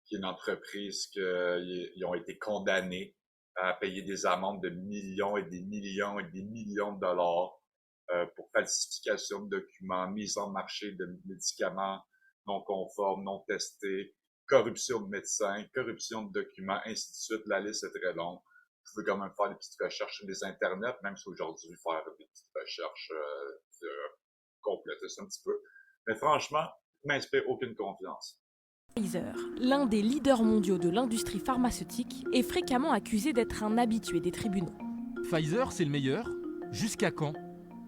qui est une entreprise qui ont été condamnés à payer des amendes de millions et des millions et des millions de dollars pour falsification de documents, mise en marché de médicaments non conformes, non testés, corruption de médecins, corruption de documents, ainsi de suite. La liste est très longue. Vous pouvez quand même faire des petites recherches sur les internets, même si aujourd'hui, faire des petites recherches complétistes un petit peu. Mais franchement, ne m'inspire aucune confiance. Pfizer, l'un des leaders mondiaux de l'industrie pharmaceutique, est fréquemment accusé d'être un habitué des tribunaux. Pfizer, c'est le meilleur. Jusqu'à quand?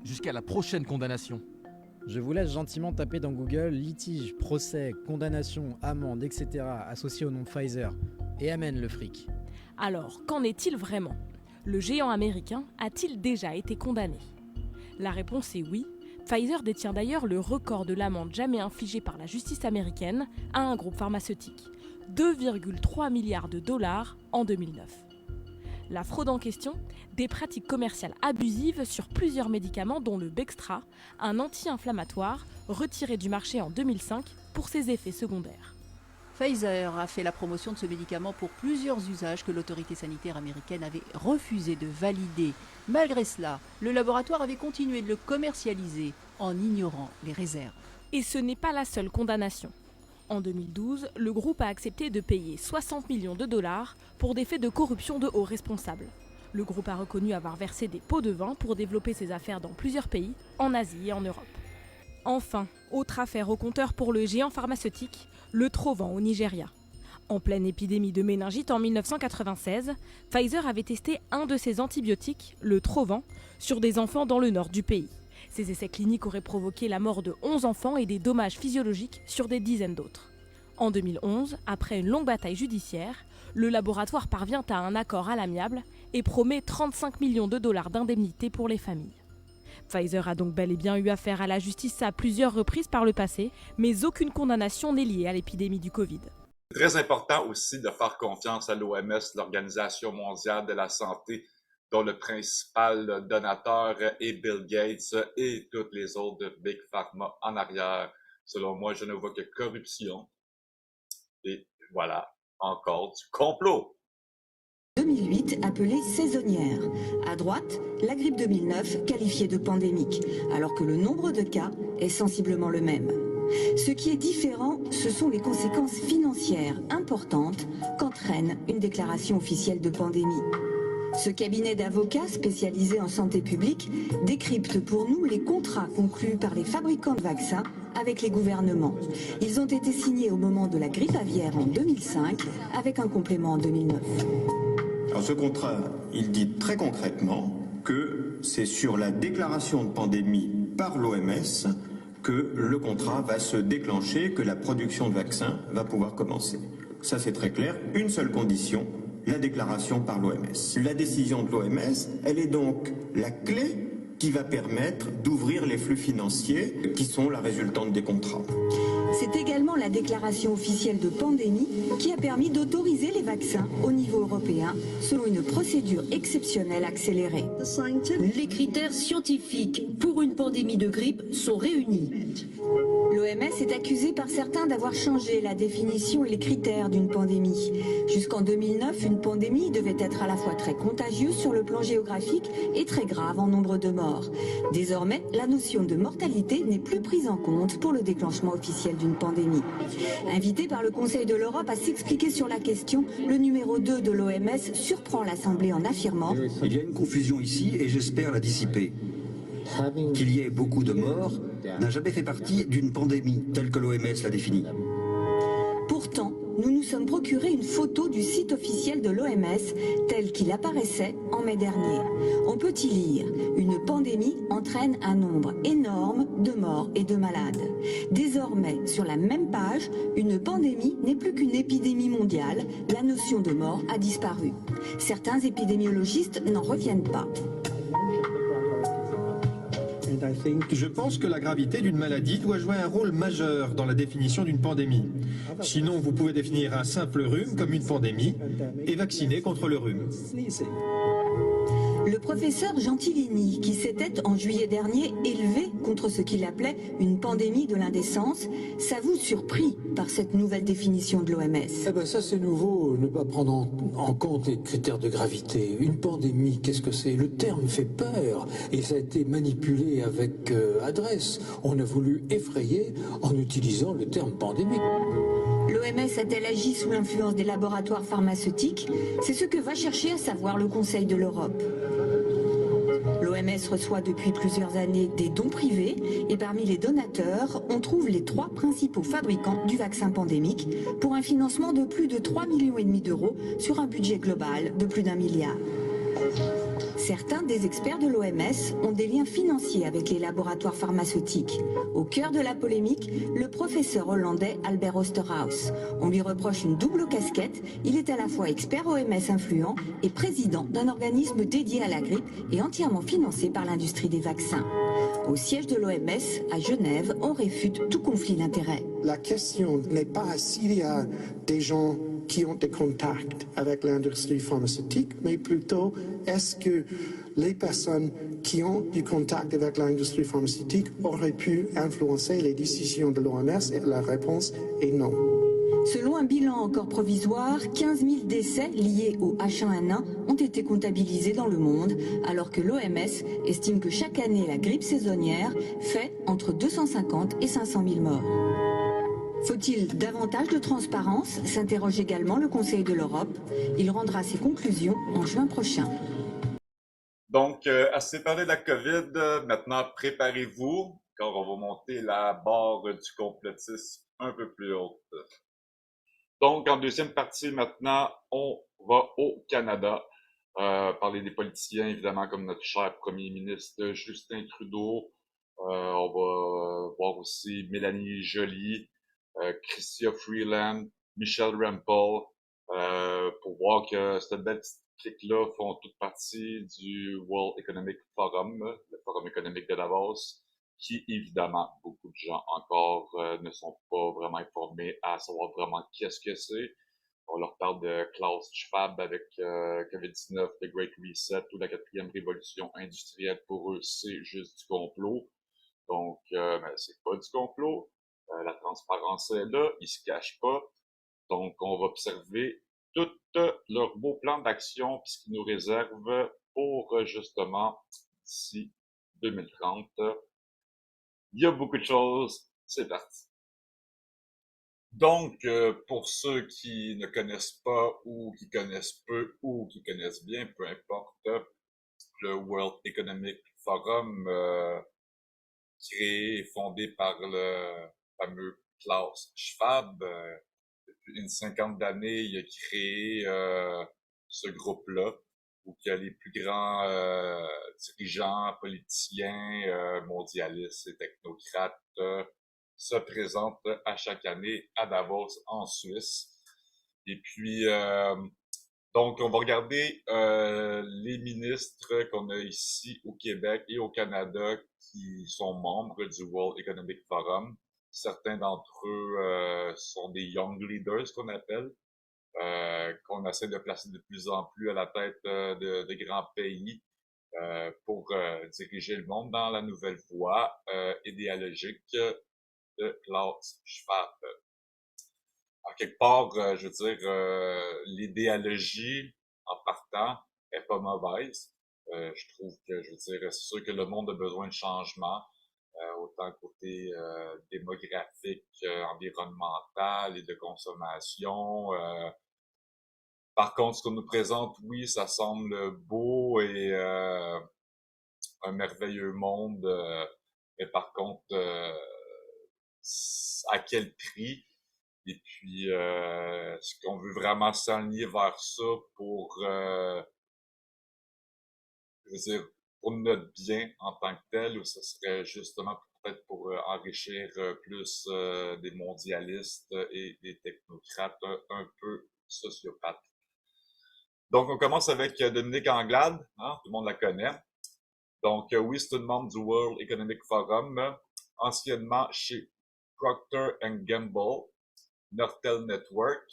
Jusqu'à la prochaine condamnation. Je vous laisse gentiment taper dans Google litige, procès, condamnation, amende, etc. associés au nom de Pfizer. Et amène le fric. Alors, qu'en est-il vraiment? Le géant américain a-t-il déjà été condamné? La réponse est oui. Pfizer détient d'ailleurs le record de l'amende jamais infligée par la justice américaine à un groupe pharmaceutique. 2,3 milliards de dollars en 2009. La fraude en question, des pratiques commerciales abusives sur plusieurs médicaments dont le Bextra, un anti-inflammatoire retiré du marché en 2005 pour ses effets secondaires. Pfizer a fait la promotion de ce médicament pour plusieurs usages que l'autorité sanitaire américaine avait refusé de valider. Malgré cela, le laboratoire avait continué de le commercialiser en ignorant les réserves. Et ce n'est pas la seule condamnation. En 2012, le groupe a accepté de payer 60 millions de dollars pour des faits de corruption de hauts responsables. Le groupe a reconnu avoir versé des pots de vin pour développer ses affaires dans plusieurs pays, en Asie et en Europe. Enfin, autre affaire au compteur pour le géant pharmaceutique, le Trovan au Nigeria. En pleine épidémie de méningite en 1996, Pfizer avait testé un de ses antibiotiques, le Trovan, sur des enfants dans le nord du pays. Ces essais cliniques auraient provoqué la mort de 11 enfants et des dommages physiologiques sur des dizaines d'autres. En 2011, après une longue bataille judiciaire, le laboratoire parvient à un accord à l'amiable et promet 35 millions de dollars d'indemnité pour les familles. Pfizer a donc bel et bien eu affaire à la justice à plusieurs reprises par le passé, mais aucune condamnation n'est liée à l'épidémie du Covid. C'est très important aussi de faire confiance à l'OMS, l'Organisation mondiale de la santé, dont le principal donateur est Bill Gates et toutes les autres Big Pharma en arrière. Selon moi, je ne vois que corruption. Et voilà, encore du complot. 2008 appelée saisonnière. À droite, la grippe 2009 qualifiée de pandémique, alors que le nombre de cas est sensiblement le même. Ce qui est différent, ce sont les conséquences financières importantes qu'entraîne une déclaration officielle de pandémie. Ce cabinet d'avocats spécialisé en santé publique décrypte pour nous les contrats conclus par les fabricants de vaccins avec les gouvernements. Ils ont été signés au moment de la grippe aviaire en 2005 avec un complément en 2009. Alors ce contrat, il dit très concrètement que c'est sur la déclaration de pandémie par l'OMS que le contrat va se déclencher, que la production de vaccins va pouvoir commencer. Ça c'est très clair, une seule condition, la déclaration par l'OMS. La décision de l'OMS, elle est donc la clé qui va permettre d'ouvrir les flux financiers qui sont la résultante des contrats. C'est également la déclaration officielle de pandémie qui a permis d'autoriser les vaccins au niveau européen selon une procédure exceptionnelle accélérée. Les critères scientifiques pour une pandémie de grippe sont réunis. L'OMS est accusée par certains d'avoir changé la définition et les critères d'une pandémie. Jusqu'en 2009, une pandémie devait être à la fois très contagieuse sur le plan géographique et très grave en nombre de morts. Désormais, la notion de mortalité n'est plus prise en compte pour le déclenchement officiel d'une pandémie. Invité par le Conseil de l'Europe à s'expliquer sur la question, le numéro 2 de l'OMS surprend l'Assemblée en affirmant « Il y a une confusion ici et j'espère la dissiper. Qu'il y ait beaucoup de morts n'a jamais fait partie d'une pandémie telle que l'OMS l'a définie. » Pourtant, nous nous sommes procuré une photo du site officiel de l'OMS tel qu'il apparaissait en mai dernier. On peut y lire « Une pandémie entraîne un nombre énorme de morts et de malades ». Désormais, sur la même page, une pandémie n'est plus qu'une épidémie mondiale. La notion de mort a disparu. Certains épidémiologistes n'en reviennent pas. Je pense que la gravité d'une maladie doit jouer un rôle majeur dans la définition d'une pandémie. Sinon, vous pouvez définir un simple rhume comme une pandémie et vacciner contre le rhume. Le professeur Gentilini, qui s'était en juillet dernier élevé contre ce qu'il appelait une pandémie de l'indécence, s'avoue surpris par cette nouvelle définition de l'OMS. Eh ben ça c'est nouveau, ne pas prendre en compte les critères de gravité. Une pandémie, qu'est-ce que c'est? Le terme fait peur et ça a été manipulé avec adresse. On a voulu effrayer en utilisant le terme pandémique. L'OMS a-t-elle agi sous l'influence des laboratoires pharmaceutiques? C'est ce que va chercher à savoir le Conseil de l'Europe. L'OMS reçoit depuis plusieurs années des dons privés et parmi les donateurs, on trouve les 3 principaux fabricants du vaccin pandémique pour un financement de plus de 3,5 millions d'euros sur un budget global de plus d'1 milliard. Certains des experts de l'OMS ont des liens financiers avec les laboratoires pharmaceutiques. Au cœur de la polémique, le professeur hollandais Albert Osterhaus. On lui reproche une double casquette. Il est à la fois expert OMS influent et président d'un organisme dédié à la grippe et entièrement financé par l'industrie des vaccins. Au siège de l'OMS, à Genève, on réfute tout conflit d'intérêts. La question n'est pas s'il y a des gens qui ont des contacts avec l'industrie pharmaceutique, mais plutôt est-ce que les personnes qui ont du contact avec l'industrie pharmaceutique auraient pu influencer les décisions de l'OMS? Et la réponse est non. Selon un bilan encore provisoire, 15 000 décès liés au H1N1 ont été comptabilisés dans le monde, alors que l'OMS estime que chaque année la grippe saisonnière fait entre 250 et 500 000 morts. Faut-il davantage de transparence? S'interroge également le Conseil de l'Europe. Il rendra ses conclusions en juin prochain. Donc, assez parlé de la COVID, maintenant préparez-vous, car on va monter la barre du complotisme un peu plus haute. Donc, en deuxième partie, maintenant, on va au Canada, parler des politiciens, évidemment, comme notre cher premier ministre Justin Trudeau. On va voir aussi Mélanie Joly, Chrystia Freeland, Michelle Rempel, pour voir que cette belle petite clique-là font toute partie du World Economic Forum, le Forum économique de Davos, qui, évidemment, beaucoup de gens encore ne sont pas vraiment informés à savoir vraiment qu'est-ce que c'est. On leur parle de Klaus Schwab avec COVID-19, The Great Reset ou la 4e révolution industrielle. Pour eux, c'est juste du complot. Donc, c'est pas du complot. La transparence est là, ils se cachent pas. Donc, on va observer tout leur beau plan d'action puis ce qu'ils nous réservent pour, justement, d'ici 2030. Il y a beaucoup de choses, c'est parti. Donc, pour ceux qui ne connaissent pas ou qui connaissent peu ou qui connaissent bien, peu importe, le World Economic Forum, créé et fondé par le fameux Klaus Schwab, depuis une 50 d'années, il a créé ce groupe-là, où il y a les plus grands dirigeants, politiciens, mondialistes et technocrates se présentent à chaque année à Davos, en Suisse. Et puis, donc, on va regarder les ministres qu'on a ici au Québec et au Canada qui sont membres du World Economic Forum. Certains d'entre eux sont des young leaders, qu'on appelle, qu'on essaie de placer de plus en plus à la tête de grands pays pour diriger le monde dans la nouvelle voie idéologique de Klaus Schwab. En quelque part, je veux dire, l'idéologie, en partant, est pas mauvaise. Je trouve que, je veux dire, c'est sûr que le monde a besoin de changement, autant côté démographique, environnemental et de consommation. Par contre, ce qu'on nous présente, oui, ça semble beau et un merveilleux monde, mais par contre, à quel prix? Et puis, est-ce qu'on veut vraiment s'aligner vers ça pour, je veux dire, pour notre bien en tant que tel, ou ce serait justement peut-être pour enrichir plus des mondialistes et des technocrates un peu sociopathes. Donc, on commence avec Dominique Anglade, hein, tout le monde la connaît. Donc, oui, c'est une membre du World Economic Forum, anciennement chez Procter & Gamble, Nortel Network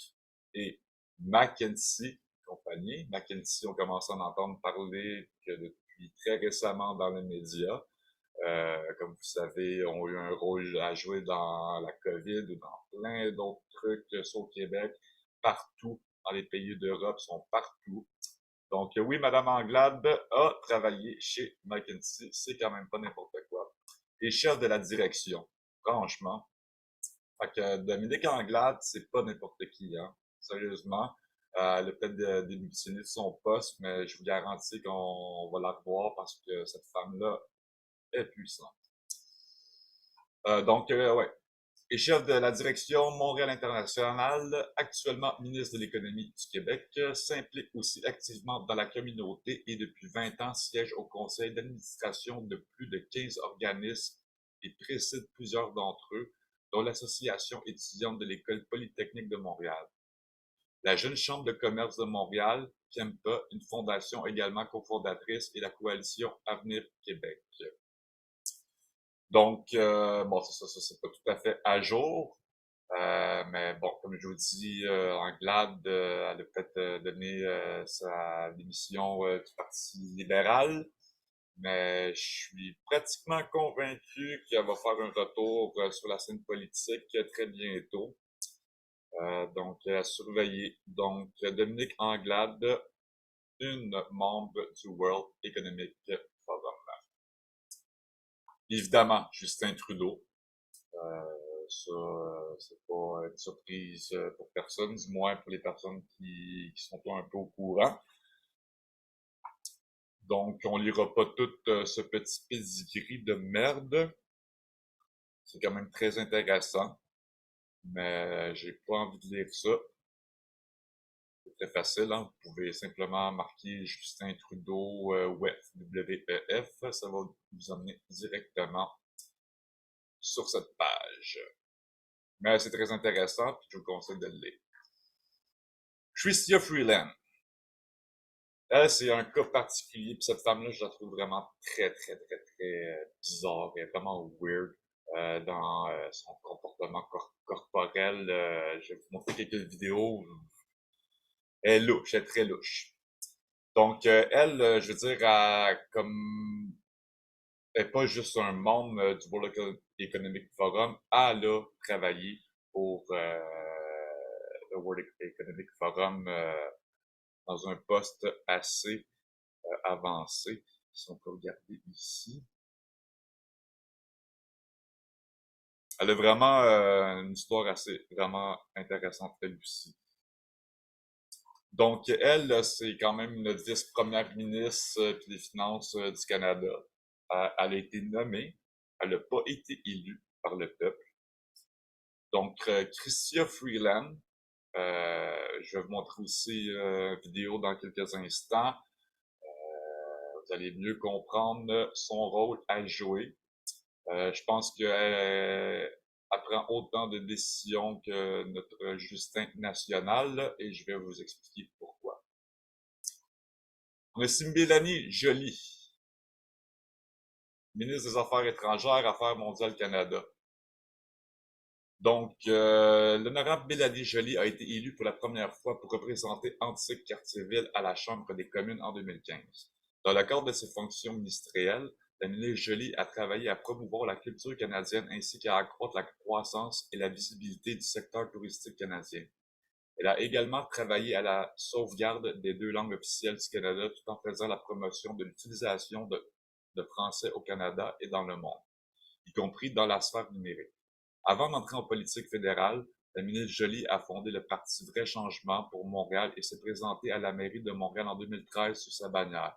et McKinsey compagnie. McKinsey, on commence à en entendre parler que depuis très récemment dans les médias. Comme vous savez, ont eu un rôle à jouer dans la COVID ou dans plein d'autres trucs, soit au Québec, partout dans les pays d'Europe, sont partout. Donc oui, Madame Anglade a travaillé chez McKinsey, c'est quand même pas n'importe quoi. Et chef de la direction, franchement. Fait que Dominique Anglade, c'est pas n'importe qui, hein. Sérieusement. Elle a peut-être démissionné de son poste, mais je vous garantis qu'on va la revoir parce que cette femme-là est puissante. Ouais. Et chef de la direction Montréal International, actuellement ministre de l'Économie du Québec, s'implique aussi activement dans la communauté et depuis 20 ans siège au conseil d'administration de plus de 15 organismes et préside plusieurs d'entre eux, dont l'Association étudiante de l'École polytechnique de Montréal. La Jeune Chambre de commerce de Montréal, KEMPA, une fondation également cofondatrice, et la coalition Avenir Québec. Donc, bon, ça, c'est pas tout à fait à jour. Mais bon, comme je vous dis, Anglade, elle a peut-être donné sa démission du Parti libéral. Mais je suis pratiquement convaincu qu'elle va faire un retour sur la scène politique très bientôt. Donc, à surveiller. Donc, Dominique Anglade, une membre du World Economic Forum. Évidemment, Justin Trudeau. Ça, c'est pas une surprise pour personne, du moins pour les personnes qui sont pas un peu au courant. Donc, on lira pas tout ce petit pedigree de merde. C'est quand même très intéressant, mais j'ai pas envie de lire ça. C'est très facile, hein? Vous pouvez simplement marquer Justin Trudeau WEF, ça va vous emmener directement sur cette page. Mais c'est très intéressant, puis je vous conseille de le lire. Chrystia Freeland. Elle, c'est un cas particulier, puis cette femme-là, je la trouve vraiment très bizarre. Elle est vraiment weird dans son comportement corporel. Je vais vous montrer quelques vidéos. Elle est louche, elle est très louche. Donc, elle, je veux dire, elle n'est pas juste un membre du World Economic Forum, elle a travaillé pour le World Economic Forum dans un poste assez avancé. Si on peut regarder ici. Elle a vraiment une histoire vraiment intéressante, elle aussi. Donc, elle, c'est quand même notre vice-première ministre des Finances du Canada. Elle a été nommée, elle n'a pas été élue par le peuple. Donc, Chrystia Freeland, je vais vous montrer aussi une vidéo dans quelques instants. Vous allez mieux comprendre son rôle à jouer. Je pense qu'elle prend autant de décisions que notre Justin national et je vais vous expliquer pourquoi. On a ici Mélanie Joly, ministre des Affaires étrangères, Affaires mondiales Canada. Donc, l'honorable Mélanie Joly a été élue pour la première fois pour représenter Antique-Cartierville à la Chambre des communes en 2015. Dans le cadre de ses fonctions ministérielles, la ministre Joly a travaillé à promouvoir la culture canadienne ainsi qu'à accroître la croissance et la visibilité du secteur touristique canadien. Elle a également travaillé à la sauvegarde des 2 langues officielles du Canada tout en faisant la promotion de l'utilisation de français au Canada et dans le monde, y compris dans la sphère numérique. Avant d'entrer en politique fédérale, la ministre Joly a fondé le Parti Vrai Changement pour Montréal et s'est présentée à la mairie de Montréal en 2013 sous sa bannière.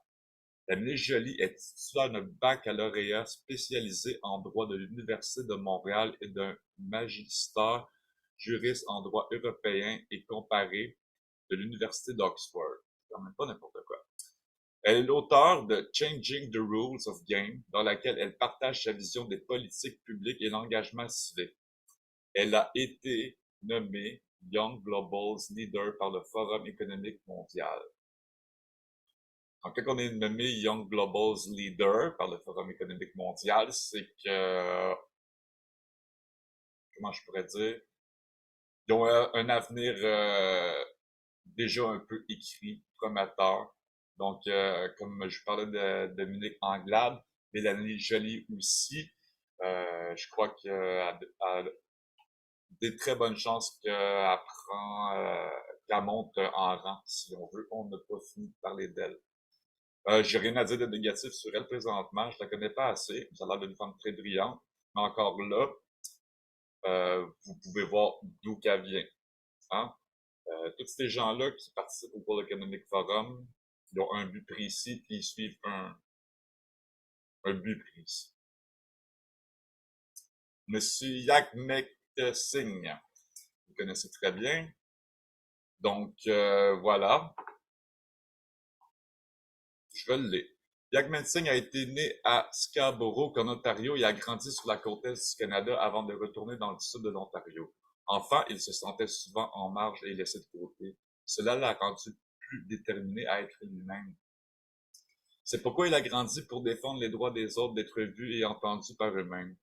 La ministre Joly est titulaire d'un baccalauréat spécialisé en droit de l'Université de Montréal et d'un magistère juriste en droit européen et comparé de l'Université d'Oxford. C'est quand même pas n'importe quoi. Elle est l'auteure de Changing the Rules of Game, dans laquelle elle partage sa vision des politiques publiques et l'engagement civique. Elle a été nommée Young Global Leader par le Forum économique mondial. Donc, quand on est nommé Young Global Leader par le Forum économique mondial, c'est que, comment je pourrais dire, ils ont un avenir déjà un peu écrit, prometteur. Donc, comme je parlais de Dominique Anglade, Mélanie Joly aussi, je crois qu'elle a des très bonnes chances qu'elle monte en rang, si on veut. On n'a pas fini de parler d'elle. J'ai rien à dire de négatif sur elle présentement. Je la connais pas assez. Ça a l'air d'une femme très brillante. Mais encore là, vous pouvez voir d'où qu'elle vient. Hein? Tous ces gens-là qui participent au World Economic Forum, ils ont un but précis, puis ils suivent un but précis. Monsieur Jagmeet Singh, vous connaissez très bien. Donc, voilà. Je l'ai. Jagmeet Singh a été né à Scarborough, en Ontario, et a grandi sur la côte est du Canada avant de retourner dans le sud de l'Ontario. Enfant, il se sentait souvent en marge et laissé de côté. Cela l'a rendu plus déterminé à être lui-même. C'est pourquoi il a grandi pour défendre les droits des autres d'être vus et entendus par eux-mêmes.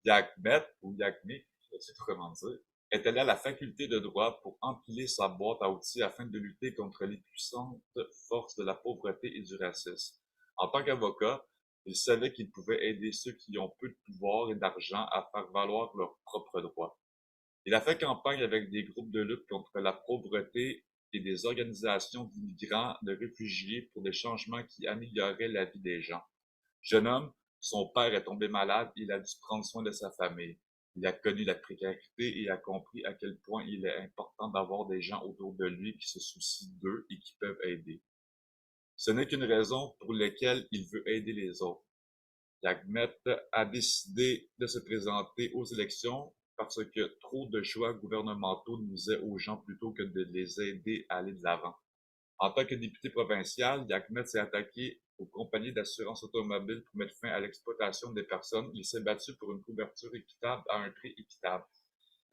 Jagmeet, ou Jagmeet, je sais pas comment dire, est allé à la faculté de droit pour empiler sa boîte à outils afin de lutter contre les puissantes forces de la pauvreté et du racisme. En tant qu'avocat, il savait qu'il pouvait aider ceux qui ont peu de pouvoir et d'argent à faire valoir leurs propres droits. Il a fait campagne avec des groupes de lutte contre la pauvreté et des organisations d'immigrants, de réfugiés pour des changements qui amélioraient la vie des gens. Jeune homme, son père est tombé malade et il a dû prendre soin de sa famille. Il a connu la précarité et a compris à quel point il est important d'avoir des gens autour de lui qui se soucient d'eux et qui peuvent aider. Ce n'est qu'une raison pour laquelle il veut aider les autres. Jagmeet a décidé de se présenter aux élections parce que trop de choix gouvernementaux nuisaient aux gens plutôt que de les aider à aller de l'avant. En tant que député provincial, Jagmeet s'est attaqué aux compagnies d'assurance automobile pour mettre fin à l'exploitation des personnes. Il s'est battu pour une couverture équitable à un prix équitable.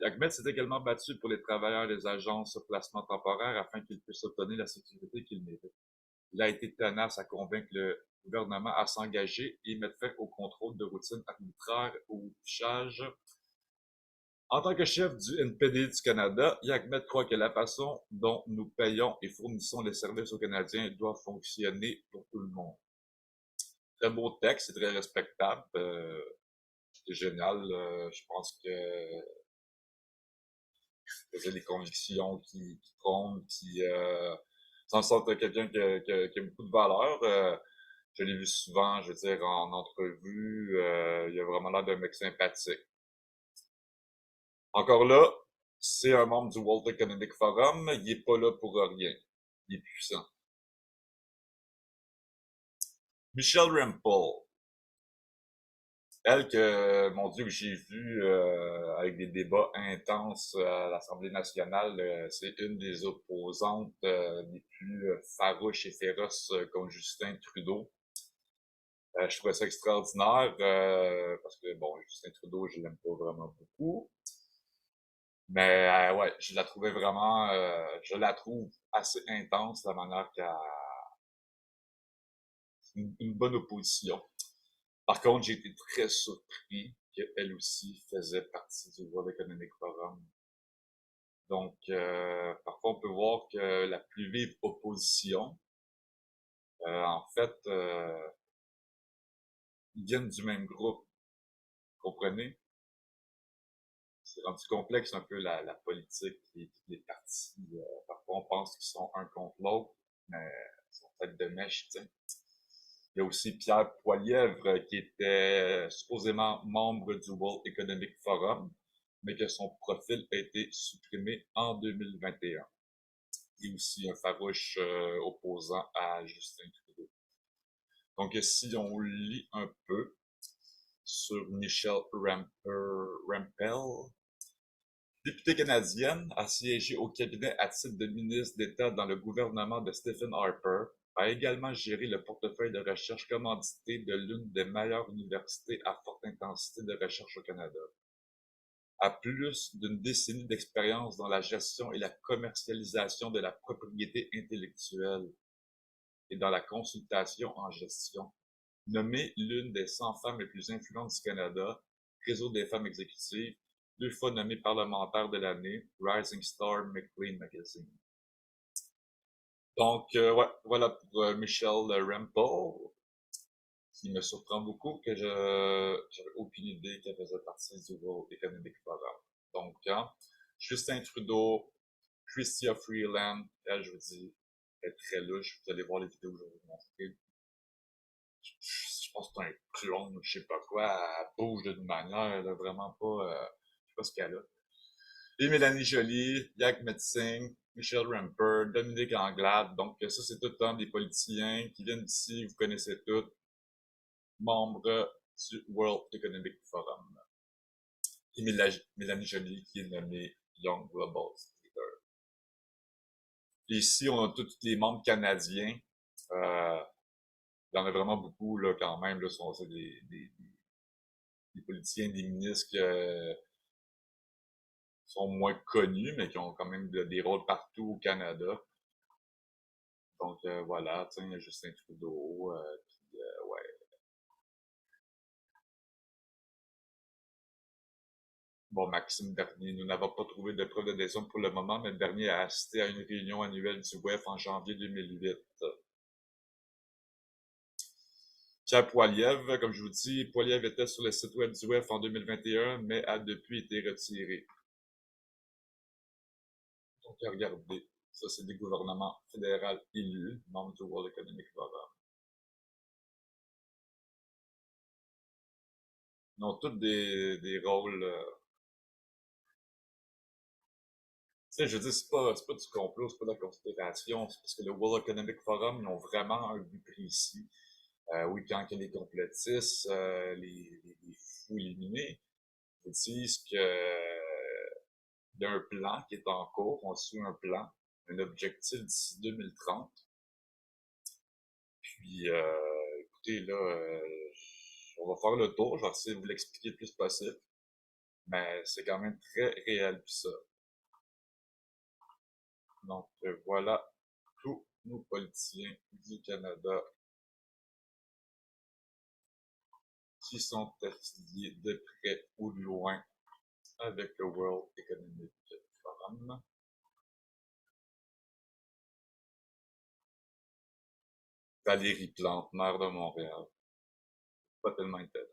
Jagmeet s'est également battu pour les travailleurs des agences de placement temporaire afin qu'ils puissent obtenir la sécurité qu'ils méritent. Il a été tenace à convaincre le gouvernement à s'engager et mettre fin au contrôle de routine arbitraire au fichage. En tant que chef du NPD du Canada, Jagmeet croit que la façon dont nous payons et fournissons les services aux Canadiens doit fonctionner pour tout le monde. Très beau texte, c'est très respectable. C'est génial. Je pense que c'est les convictions qui comptent, qui sans sorte quelqu'un qui a beaucoup de valeur. Je l'ai vu souvent, je veux dire, en entrevue. Il a vraiment l'air d'un mec sympathique. Encore là, c'est un membre du World Economic Forum, il est pas là pour rien. Il est puissant. Michelle Rempel. Elle que, mon Dieu, que j'ai vu avec des débats intenses à l'Assemblée nationale, c'est une des opposantes les plus farouches et féroces contre Justin Trudeau. Je trouvais ça extraordinaire parce que, bon, Justin Trudeau, je l'aime pas vraiment beaucoup. Mais ouais, je la trouvais vraiment, je la trouve assez intense, la manière qu'elle une bonne opposition. Par contre, j'ai été très surpris qu'elle aussi faisait partie du World Economic Forum. Donc, parfois, on peut voir que la plus vive opposition, en fait, ils viennent du même groupe. Vous comprenez? C'est rendu complexe un peu la politique et les partis. Parfois, on pense qu'ils sont un contre l'autre, mais ils sont tête de mèche, tu sais. Il y a aussi Pierre Poilievre qui était supposément membre du World Economic Forum, mais que son profil a été supprimé en 2021. Il est aussi un farouche opposant à Justin Trudeau. Donc, si on lit un peu sur Michelle Rempel, Députée canadienne, a siégé au cabinet à titre de ministre d'État dans le gouvernement de Stephen Harper, a également géré le portefeuille de recherche commandité de l'une des meilleures universités à forte intensité de recherche au Canada. A plus d'une décennie d'expérience dans la gestion et la commercialisation de la propriété intellectuelle et dans la consultation en gestion. Nommée l'une des 100 femmes les plus influentes du Canada, Réseau des femmes exécutives, 2 fois nommée parlementaire de l'année, Rising Star McLean Magazine. Donc, ouais, voilà pour Michelle Rempel, qui me surprend beaucoup, que j'avais aucune idée qu'elle faisait partie du World Economic Forum. Donc, Justin Trudeau, Chrystia Freeland, elle, je vous dis, elle est très louche. Vous allez voir les vidéos que je vais vous montrer. Je pense que c'est un clone, je sais pas quoi. Elle bouge d'une manière, elle a vraiment pas, je sais pas ce qu'elle a. Et Mélanie Joly, Jagmeet Singh, Michelle Rempel, Dominique Anglade. Donc, ça, c'est tout le temps des politiciens qui viennent d'ici, vous connaissez tous, membres du World Economic Forum. Et Mélanie Joly, qui est nommée Young Global Leader. Et ici, on a tous les membres canadiens. Il y en a vraiment beaucoup, là, quand même. Là, c'est des politiciens, des ministres qui sont moins connus, mais qui ont quand même des rôles partout au Canada. Donc, voilà, tiens, Justin Trudeau, puis, ouais. Bon, Maxime Bernier, nous n'avons pas trouvé de preuve d'adhésion pour le moment, mais Bernier a assisté à une réunion annuelle du WEF en janvier 2008. Pierre Poilievre, comme je vous dis, Poilievre était sur le site web du WEF en 2021, mais a depuis été retiré. Donc, regardez, ça c'est des gouvernements fédéraux élus, membres du World Economic Forum. Ils ont tous des rôles... Tu sais, je dis, c'est pas du complot, c'est pas de la conspiration, c'est parce que le World Economic Forum, ils ont vraiment un but précis. Oui, quand il y a les complotistes, les fous éliminés, ils disent que il y a un plan qui est en cours, on suit un plan, un objectif d'ici 2030. Puis, écoutez, là, on va faire le tour, je vais essayer de vous l'expliquer le plus possible, mais c'est quand même très réel tout ça. Donc, voilà tous nos politiciens du Canada qui sont affiliés de près ou de loin avec le World Economic Forum. Valérie Plante, maire de Montréal. Pas tellement étonnant.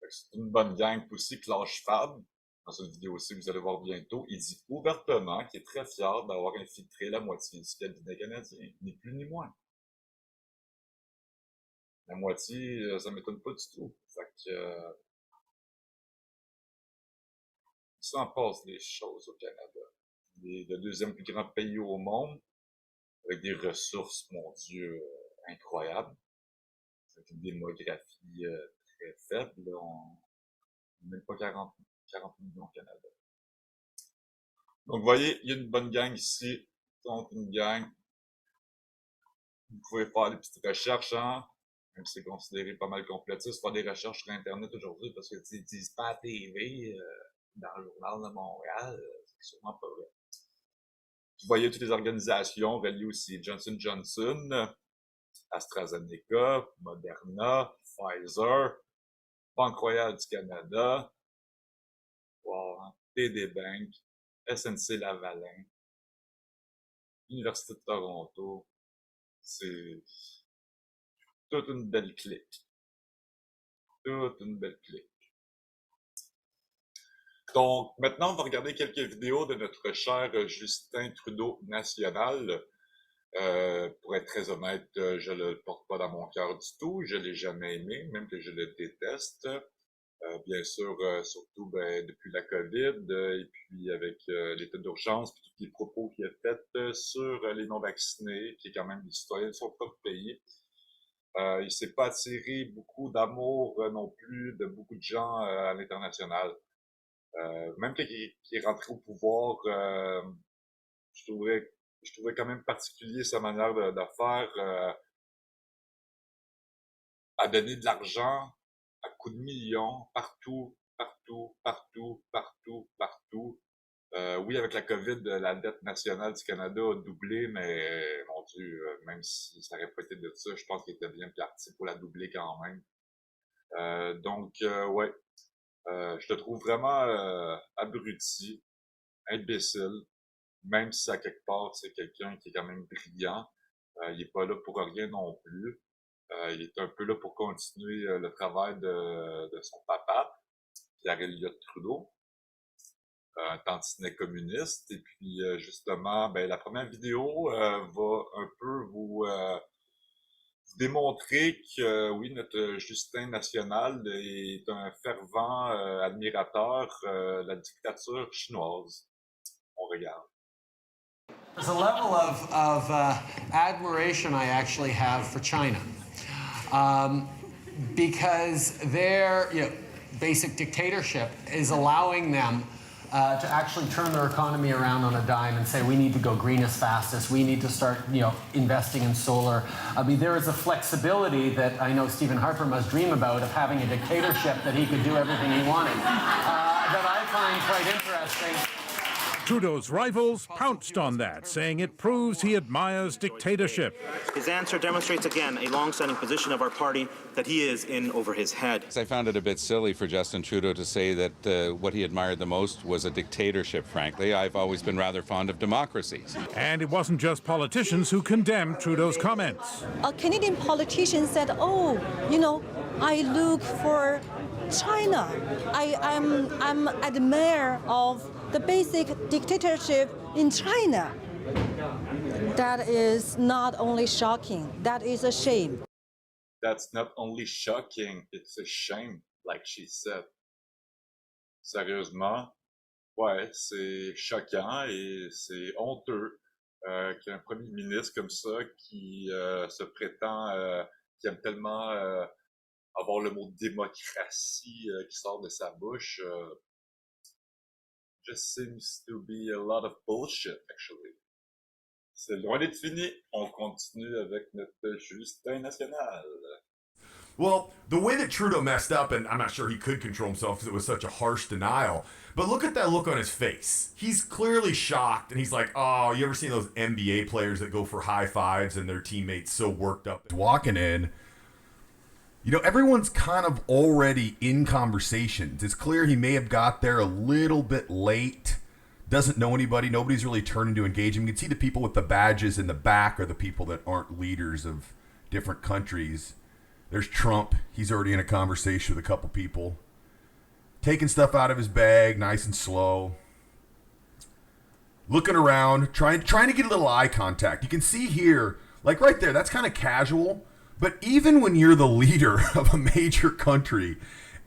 C'est une bonne gang aussi, Clash Fab. Dans une vidéo aussi que vous allez voir bientôt, il dit ouvertement qu'il est très fier d'avoir infiltré la moitié du cabinet canadien, ni plus ni moins. La moitié, ça m'étonne pas du tout. Fait que il s'en passe des choses au Canada. Le deuxième plus grand pays au monde, avec des ressources, mon Dieu, incroyables. Avec une démographie très faible, là, on n'a même pas 40 millions au Canada. Donc, vous voyez, il y a une bonne gang ici. Donc, une gang. Vous pouvez faire des petites recherches, hein. Même si c'est considéré pas mal complotiste, faire des recherches sur Internet aujourd'hui parce que ils disent pas à la TV, dans le journal de Montréal, c'est sûrement pas vrai. Vous voyez toutes les organisations reliées aussi. Johnson & Johnson, AstraZeneca, Moderna, Pfizer, Banque Royale du Canada, wow, TD Bank, SNC Lavalin, Université de Toronto. C'est toute une belle clique. Toute une belle clique. Donc, maintenant, on va regarder quelques vidéos de notre cher Justin Trudeau national. Pour être très honnête, je le porte pas dans mon cœur du tout. Je l'ai jamais aimé, même que je le déteste. Bien sûr, surtout depuis la COVID, et puis avec l'état d'urgence, puis tous les propos qu'il a faits sur les non-vaccinés, qui est quand même les citoyens de son propre pays. Il ne s'est pas attiré beaucoup d'amour non plus de beaucoup de gens à l'international. Même quand il est rentré au pouvoir, je trouvais quand même particulier sa manière de faire, à donner de l'argent à coups de millions partout. Oui, avec la COVID, la dette nationale du Canada a doublé, mais mon Dieu, même si ça n'aurait pas été de ça, je pense qu'il était bien parti pour la doubler quand même. Ouais, je te trouve vraiment abruti, imbécile, même si à quelque part c'est quelqu'un qui est quand même brillant. Il est pas là pour rien non plus. Il est un peu là pour continuer le travail de son papa, Pierre Elliott Trudeau, un tantinet communiste. Et puis justement, la première vidéo va un peu vous démontrer que oui, notre Justin national est un fervent admirateur de la dictature chinoise. On regarde. There's a level of admiration I actually have for China, because their basic dictatorship is allowing them to actually turn their economy around on a dime and say we need to go green as fast as we need to start investing in solar. I mean, there is a flexibility that I know Stephen Harper must dream about, of having a dictatorship that he could do everything he wanted, that I find quite interesting. Trudeau's rivals pounced on that, saying it proves he admires dictatorship. His answer demonstrates again a long-standing position of our party that he is in over his head. I found it a bit silly for Justin Trudeau to say that what he admired the most was a dictatorship, frankly. I've always been rather fond of democracies. And it wasn't just politicians who condemned Trudeau's comments. A Canadian politician said, I look for China. I'm admire of the basic dictatorship in China. That is not only shocking, that is a shame. That's not only shocking, it's a shame, like she said. Sérieusement, ouais, c'est choquant et c'est honteux qu'il y ait un premier ministre comme ça qui se prétend, qui aime tellement avoir le mot démocratie qui sort de sa bouche. Just seems to be a lot of bullshit, actually. C'est loin d'être fini. On continue avec notre Justin national. Well, the way that Trudeau messed up, and I'm not sure he could control himself because it was such a harsh denial, but look at that look on his face. He's clearly shocked, and he's like, oh, you ever seen those NBA players that go for high fives and their teammates so worked up? Walking in, everyone's kind of already in conversations. It's clear he may have got there a little bit late, doesn't know anybody, nobody's really turning to engage him. You can see the people with the badges in the back are the people that aren't leaders of different countries. There's Trump. He's already in a conversation with a couple people. Taking stuff out of his bag, nice and slow. Looking around, trying to get a little eye contact. You can see here, like right there, that's kind of casual. But even when you're the leader of a major country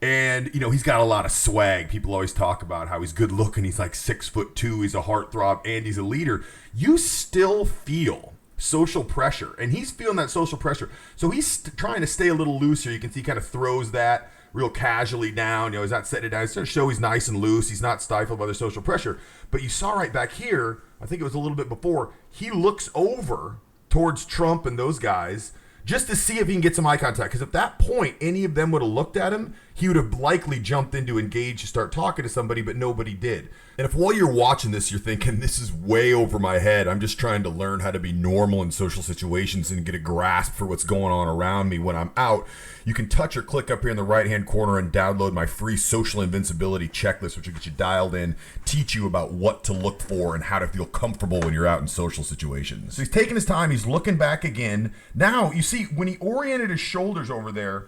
and, he's got a lot of swag. People always talk about how he's good looking. He's like 6'2". He's a heartthrob and he's a leader. You still feel social pressure, and he's feeling that social pressure. So he's trying to stay a little looser. You can see he kind of throws that real casually down. He's not setting it down. He's trying to show he's nice and loose. He's not stifled by the social pressure. But you saw right back here, I think it was a little bit before, he looks over towards Trump and those guys just to see if he can get some eye contact. Because at that point, any of them would have looked at him, he would have likely jumped in to engage to start talking to somebody, but nobody did. And if while you're watching this, you're thinking, this is way over my head, I'm just trying to learn how to be normal in social situations and get a grasp for what's going on around me when I'm out, you can touch or click up here in the right-hand corner and download my free social invincibility checklist, which will get you dialed in, teach you about what to look for and how to feel comfortable when you're out in social situations. So he's taking his time. He's looking back again. Now, you see, when he oriented his shoulders over there,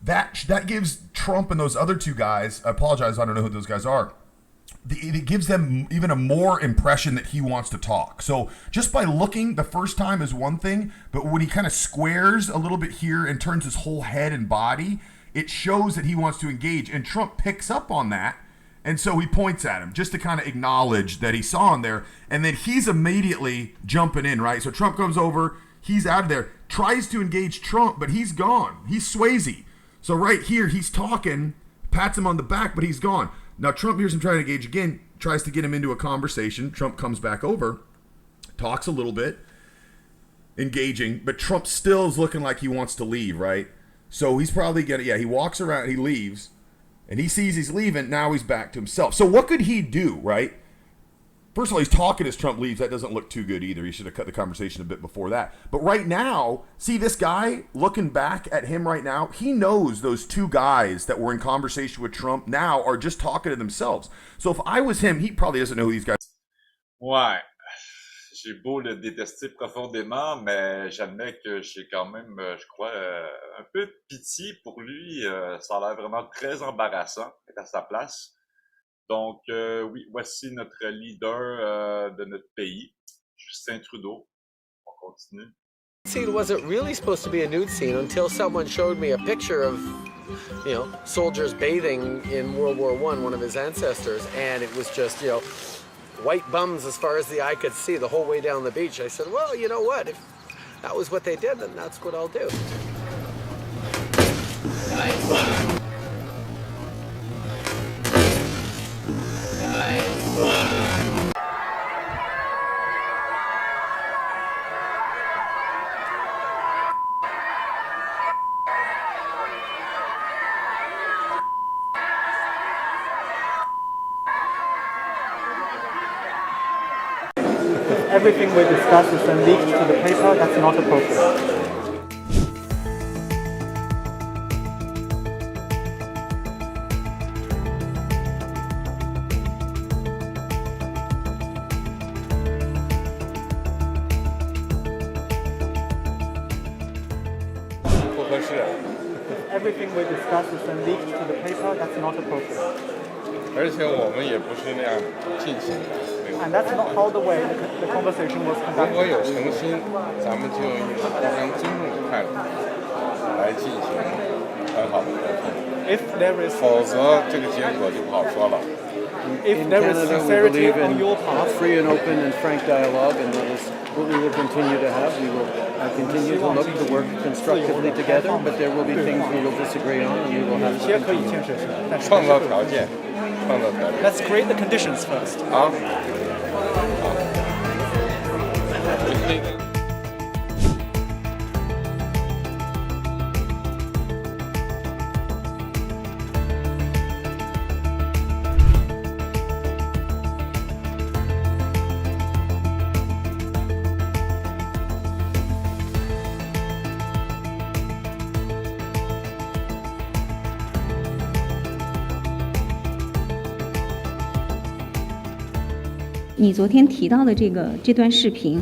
that gives Trump and those other two guys, I apologize, I don't know who those guys are, it gives them even a more impression that he wants to talk. So just by looking the first time is one thing, but when he kind of squares a little bit here and turns his whole head and body, it shows that he wants to engage. And Trump picks up on that, and so he points at him just to kind of acknowledge that he saw him there. And then he's immediately jumping in, right? So Trump comes over, He's out of there. Tries to engage Trump, but he's gone. He's Swayze. So right here, he's talking, pats him on the back, but he's gone. Now Trump hears him trying to engage again, tries to get him into a conversation. Trump comes back over, talks a little bit, engaging, but Trump still is looking like he wants to leave, right? So he's probably he walks around, he leaves, and he sees he's leaving, now he's back to himself. So what could he do, right? First of all, he's talking as Trump leaves. That doesn't look too good either. He should have cut the conversation a bit before that. But right now, see this guy, looking back at him right now, he knows those two guys that were in conversation with Trump now are just talking to themselves. So if I was him, he probably doesn't know who these guys are. Ouais. J'ai beau le détester profondément, mais j'admets que j'ai quand même, je crois, un peu de pitié pour lui. Ça a l'air vraiment très embarrassant d'être à sa place. Donc, oui, voici notre leader de notre pays, Justin Trudeau. On continue. The scene wasn't really supposed to be a nude scene until someone showed me a picture of, soldiers bathing in World War I, one of his ancestors, and it was just, white bums as far as the eye could see the whole way down the beach. I said, well, you know what? If that was what they did, then that's what I'll do. Everything we discuss is then leaked to the paper. That's not appropriate. Everything we discuss is then leaked to the paper. That's not appropriate. 而且我们也不是那样进行的。 And that's not how the way the conversation was 如 conducted. 果有诚心，咱们就用一个互相尊重的态度来进行很好的沟通。 If there is 否则这个结果就不好说了。 If In there is Canada, we sincerity believe on in your part, free and open and frank dialogue, and that is what we will continue to have. We will continue to look to work constructively together, but there will be things we will disagree on, and we will have 些 to 可以坚持，但是 创造条件，创造条件。 Let's create the conditions first. 好。 你昨天提到的这段视频，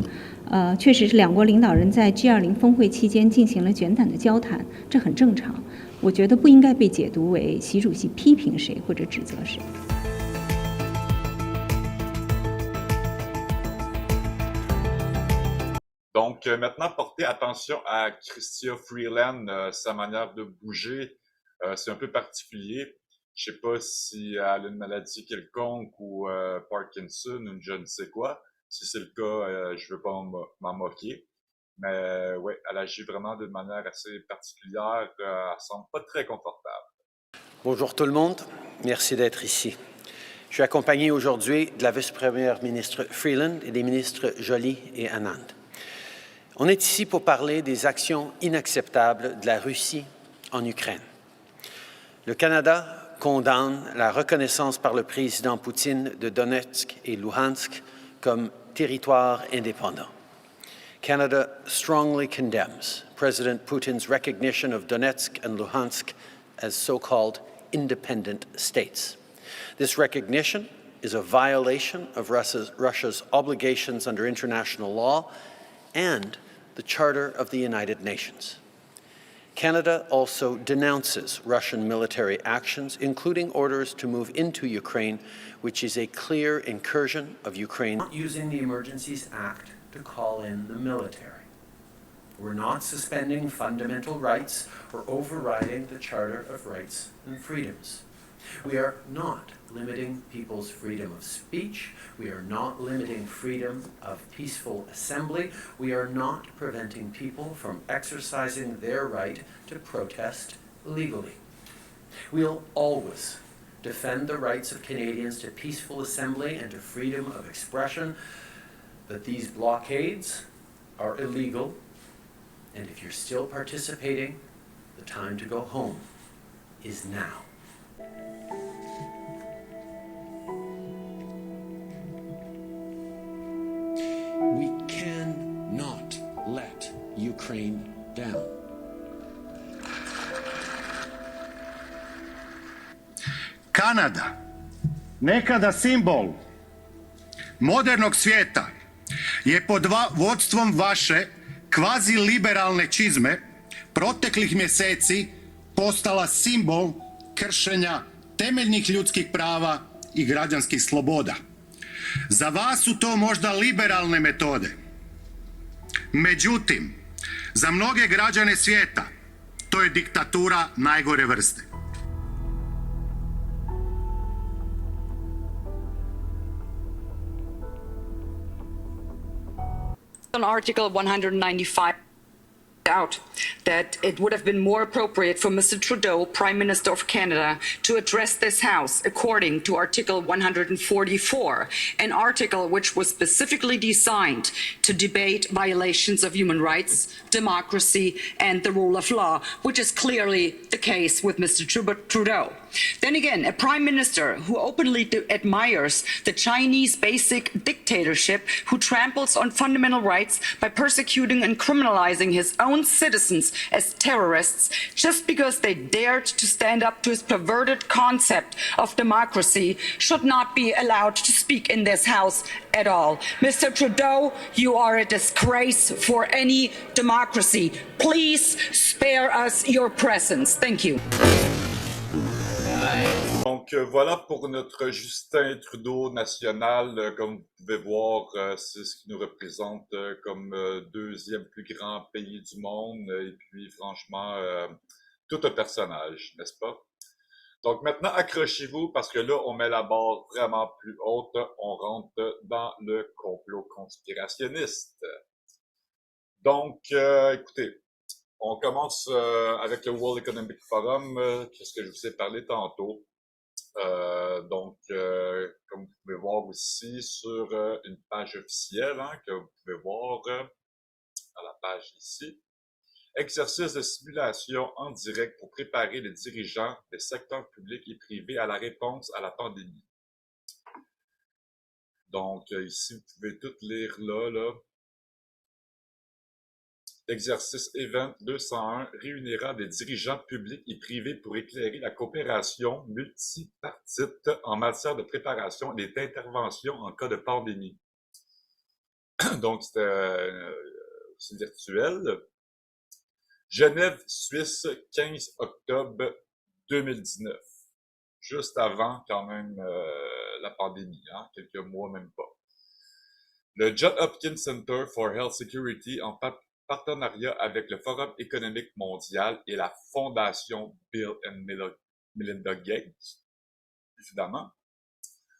确实是两国领导人在 G20 峰会期间进行了简短的交谈，这很正常。我觉得不应该被解读为习主席批评谁或者指责谁。 Donc, maintenant, portez attention à Chrystia Freeland, sa manière de bouger, c'est un peu particulier. Je sais pas si elle a une maladie quelconque ou Parkinson ou je ne sais quoi. Si c'est le cas, je veux pas m'en moquer. Mais ouais, elle agit vraiment d'une manière assez particulière. Elle semble pas très confortable. Bonjour tout le monde, merci d'être ici. Je suis accompagné aujourd'hui de la vice-première ministre Freeland et des ministres Joly et Anand. On est ici pour parler des actions inacceptables de la Russie en Ukraine. Le Canada condamne la reconnaissance par le président Poutine de Donetsk et Luhansk comme territoires indépendants. Canada strongly condemns President Putin's recognition of Donetsk and Luhansk as so-called independent states. This recognition is a violation of Russia's obligations under international law and the Charter of the United Nations. Canada also denounces Russian military actions, including orders to move into Ukraine, which is a clear incursion of Ukraine. We're not using the Emergencies Act to call in the military. We're not suspending fundamental rights or overriding the Charter of Rights and Freedoms. We are not limiting people's freedom of speech. We are not limiting freedom of peaceful assembly. We are not preventing people from exercising their right to protest legally. We'll always defend the rights of Canadians to peaceful assembly and to freedom of expression, but these blockades are illegal, and if you're still participating, the time to go home is now. We cannot let Ukraine down. Kanada, nekada simbol modernog svijeta, je pod vodstvom vaše kvazi-liberalne čizme proteklih mjeseci postala simbol kršenja temeljnih ljudskih prava i građanskih sloboda. Za vas su to možda liberalne metode. Međutim, za mnoge građane svijeta to je diktatura najgore vrste. On Article 195 out that it would have been more appropriate for Mr. Trudeau, Prime Minister of Canada, to address this House according to Article 144, an article which was specifically designed to debate violations of human rights, democracy, and the rule of law, which is clearly the case with Mr. Trudeau. Then again, a prime minister who openly admires the Chinese basic dictatorship, who tramples on fundamental rights by persecuting and criminalizing his own citizens as terrorists just because they dared to stand up to his perverted concept of democracy, should not be allowed to speak in this House at all. Mr. Trudeau, you are a disgrace for any democracy. Please spare us your presence. Thank you. Donc voilà pour notre Justin Trudeau national. Comme vous pouvez voir, c'est ce qui nous représente comme deuxième plus grand pays du monde. Et puis franchement, tout un personnage, n'est-ce pas? Donc maintenant, accrochez-vous parce que là, on met la barre vraiment plus haute. On rentre dans le complot conspirationniste. Donc, écoutez, on commence avec le World Economic Forum, ce que je vous ai parlé tantôt. Donc, comme vous pouvez voir aussi sur une page officielle, que vous pouvez voir à la page ici, exercice de simulation en direct pour préparer les dirigeants des secteurs publics et privés à la réponse à la pandémie. Donc, ici, vous pouvez tout lire là. L'exercice Event 201 réunira des dirigeants publics et privés pour éclairer la coopération multipartite en matière de préparation et d'intervention en cas de pandémie. Donc, c'était aussi virtuel. Genève, Suisse, 15 octobre 2019. Juste avant, quand même, la pandémie, quelques mois, même pas. Le Johns Hopkins Center for Health Security en partenariat avec le Forum économique mondial et la Fondation Bill and Melinda Gates, évidemment,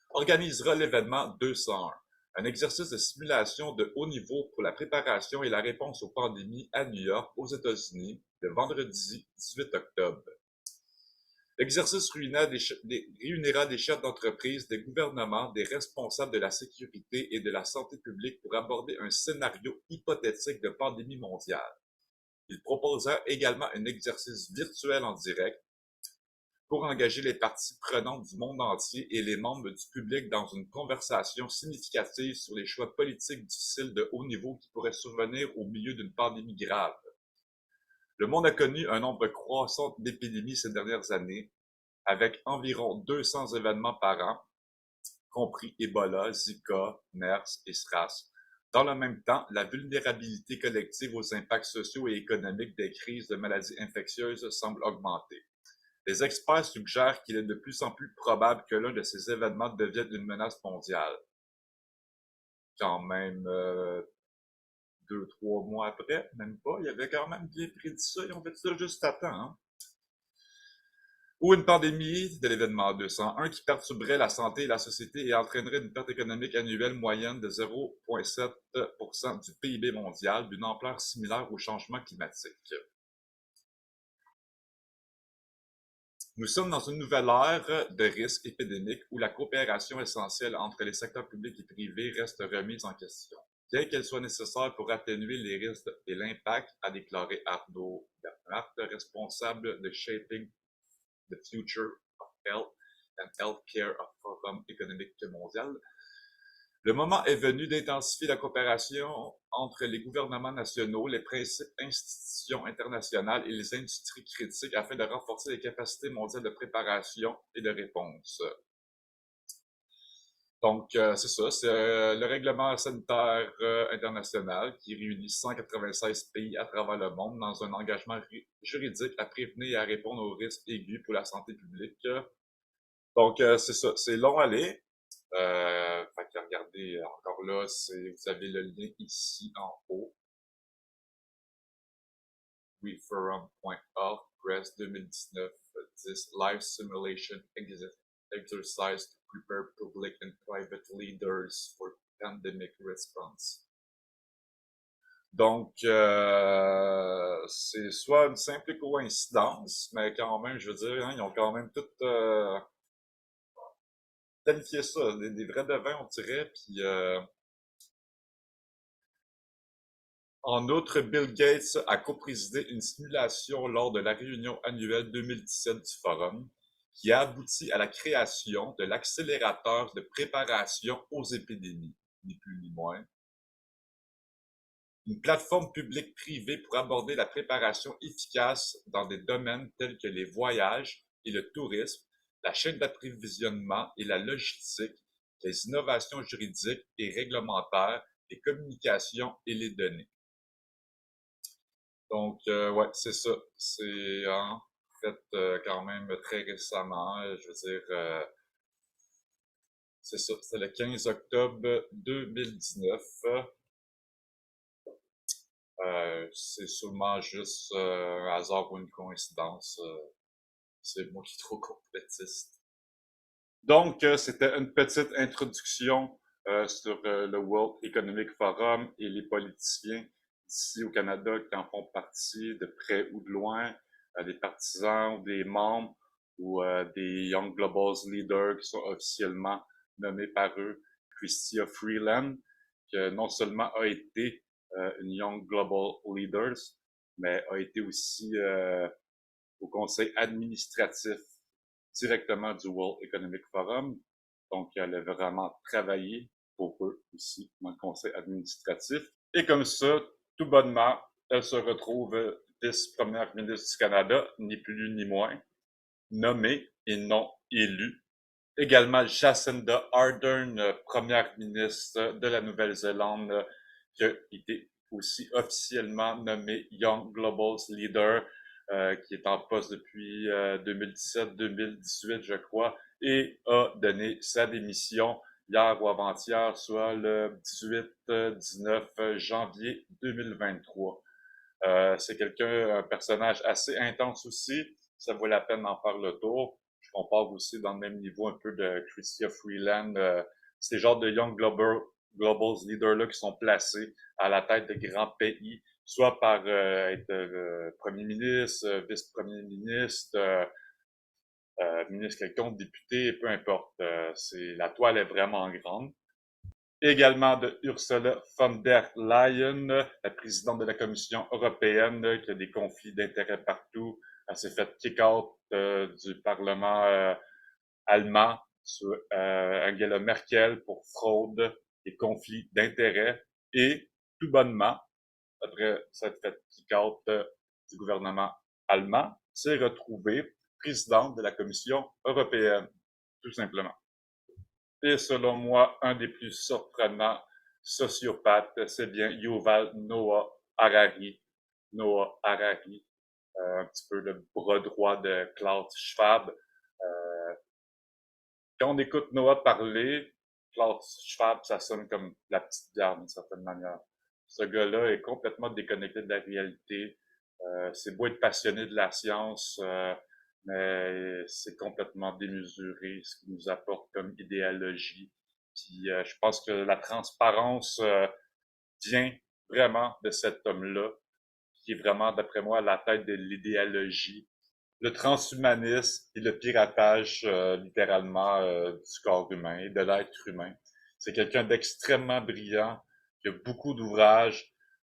organisera l'événement 201, un exercice de simulation de haut niveau pour la préparation et la réponse aux pandémies à New York, aux États-Unis, le vendredi 18 octobre. L'exercice réunira des chefs d'entreprise, des gouvernements, des responsables de la sécurité et de la santé publique pour aborder un scénario hypothétique de pandémie mondiale. Il proposera également un exercice virtuel en direct pour engager les parties prenantes du monde entier et les membres du public dans une conversation significative sur les choix politiques difficiles de haut niveau qui pourraient survenir au milieu d'une pandémie grave. Le monde a connu un nombre croissant d'épidémies ces dernières années, avec environ 200 événements par an, compris Ebola, Zika, MERS et SRAS. Dans le même temps, la vulnérabilité collective aux impacts sociaux et économiques des crises de maladies infectieuses semble augmenter. Les experts suggèrent qu'il est de plus en plus probable que l'un de ces événements devienne une menace mondiale. Quand même... 2-3 mois après, même pas, il avait quand même bien prédit ça, ils ont fait ça juste à temps. ou une pandémie de l'événement 201 qui perturberait la santé et la société et entraînerait une perte économique annuelle moyenne de 0,7% du PIB mondial, d'une ampleur similaire au changement climatique. Nous sommes dans une nouvelle ère de risques épidémiques où la coopération essentielle entre les secteurs publics et privés reste remise en question. Bien qu'elle soit nécessaire pour atténuer les risques et l'impact, a déclaré Ardo Bernhardt, responsable de Shaping the Future of Health and Healthcare of Forum économique mondial. Le moment est venu d'intensifier la coopération entre les gouvernements nationaux, les institutions internationales et les industries critiques afin de renforcer les capacités mondiales de préparation et de réponse. Donc, c'est ça, c'est le règlement sanitaire international qui réunit 196 pays à travers le monde dans un engagement juridique à prévenir et à répondre aux risques aigus pour la santé publique. Donc, c'est ça, c'est long à aller. Fait que regardez, encore là, vous avez le lien ici en haut. WeForum.org, Press 2019, 10 Live Simulation Exercise to Prepare Public and Private Leaders for Pandemic Response. Donc, c'est soit une simple coïncidence, mais quand même, je veux dire, hein, ils ont quand même tout planifié ça, des vrais devins, on dirait, puis en outre, Bill Gates a coprésidé une simulation lors de la réunion annuelle 2017 du Forum, qui a abouti à la création de l'accélérateur de préparation aux épidémies, ni plus ni moins. Une plateforme publique-privée pour aborder la préparation efficace dans des domaines tels que les voyages et le tourisme, la chaîne d'approvisionnement et la logistique, les innovations juridiques et réglementaires, les communications et les données. Donc, ouais, c'est ça. C'est en fait quand même très récemment, je veux dire, c'est ça, c'est le 15 octobre 2019. C'est sûrement juste un hasard ou une coïncidence. C'est moi qui suis trop complétiste. Donc, c'était une petite introduction sur le World Economic Forum et les politiciens ici au Canada qui en font partie de près ou de loin, des partisans ou des membres ou des Young Global Leaders qui sont officiellement nommés par eux. Chrystia Freeland, qui non seulement a été une Young Global Leaders, mais a été aussi au conseil administratif directement du World Economic Forum. Donc, elle a vraiment travaillé pour eux aussi dans le conseil administratif. Et comme ça, tout bonnement, elle se retrouve vice-première ministre du Canada, ni plus ni moins, nommée et non élue. Également, Jacinda Ardern, première ministre de la Nouvelle-Zélande, qui a été aussi officiellement nommée Young Global Leader, qui est en poste depuis 2017-2018, je crois, et a donné sa démission hier ou avant-hier, soit le 18-19 janvier 2023. C'est un personnage assez intense aussi, ça vaut la peine d'en faire le tour. Je compare aussi dans le même niveau un peu de Chrystia Freeland. Ces genres de Young Global Leaders-là qui sont placés à la tête de grands pays, soit par être premier ministre, vice-premier ministre, ministre quelconque, député, peu importe. La toile est vraiment grande. Également de Ursula von der Leyen, la présidente de la Commission européenne, qui a des conflits d'intérêts partout. Elle s'est fait kick-out du Parlement allemand sur Angela Merkel pour fraude et conflits d'intérêts. Et tout bonnement, après s'être fait kick-out du gouvernement allemand, s'est retrouvée présidente de la Commission européenne, tout simplement. Et selon moi, un des plus surprenants sociopathes, c'est bien Yuval Noah Harari. Noah Harari, un petit peu le bras droit de Klaus Schwab. Quand on écoute Noah parler, Klaus Schwab, ça sonne comme la petite garde d'une certaine manière. Ce gars-là est complètement déconnecté de la réalité. C'est beau être passionné de la science, mais c'est complètement démesuré ce qu'il nous apporte comme idéologie. Puis je pense que la transparence vient vraiment de cet homme-là, qui est vraiment, d'après moi, à la tête de l'idéologie. Le transhumanisme et le piratage, littéralement, du corps humain, de l'être humain. C'est quelqu'un d'extrêmement brillant, qui a beaucoup d'ouvrages,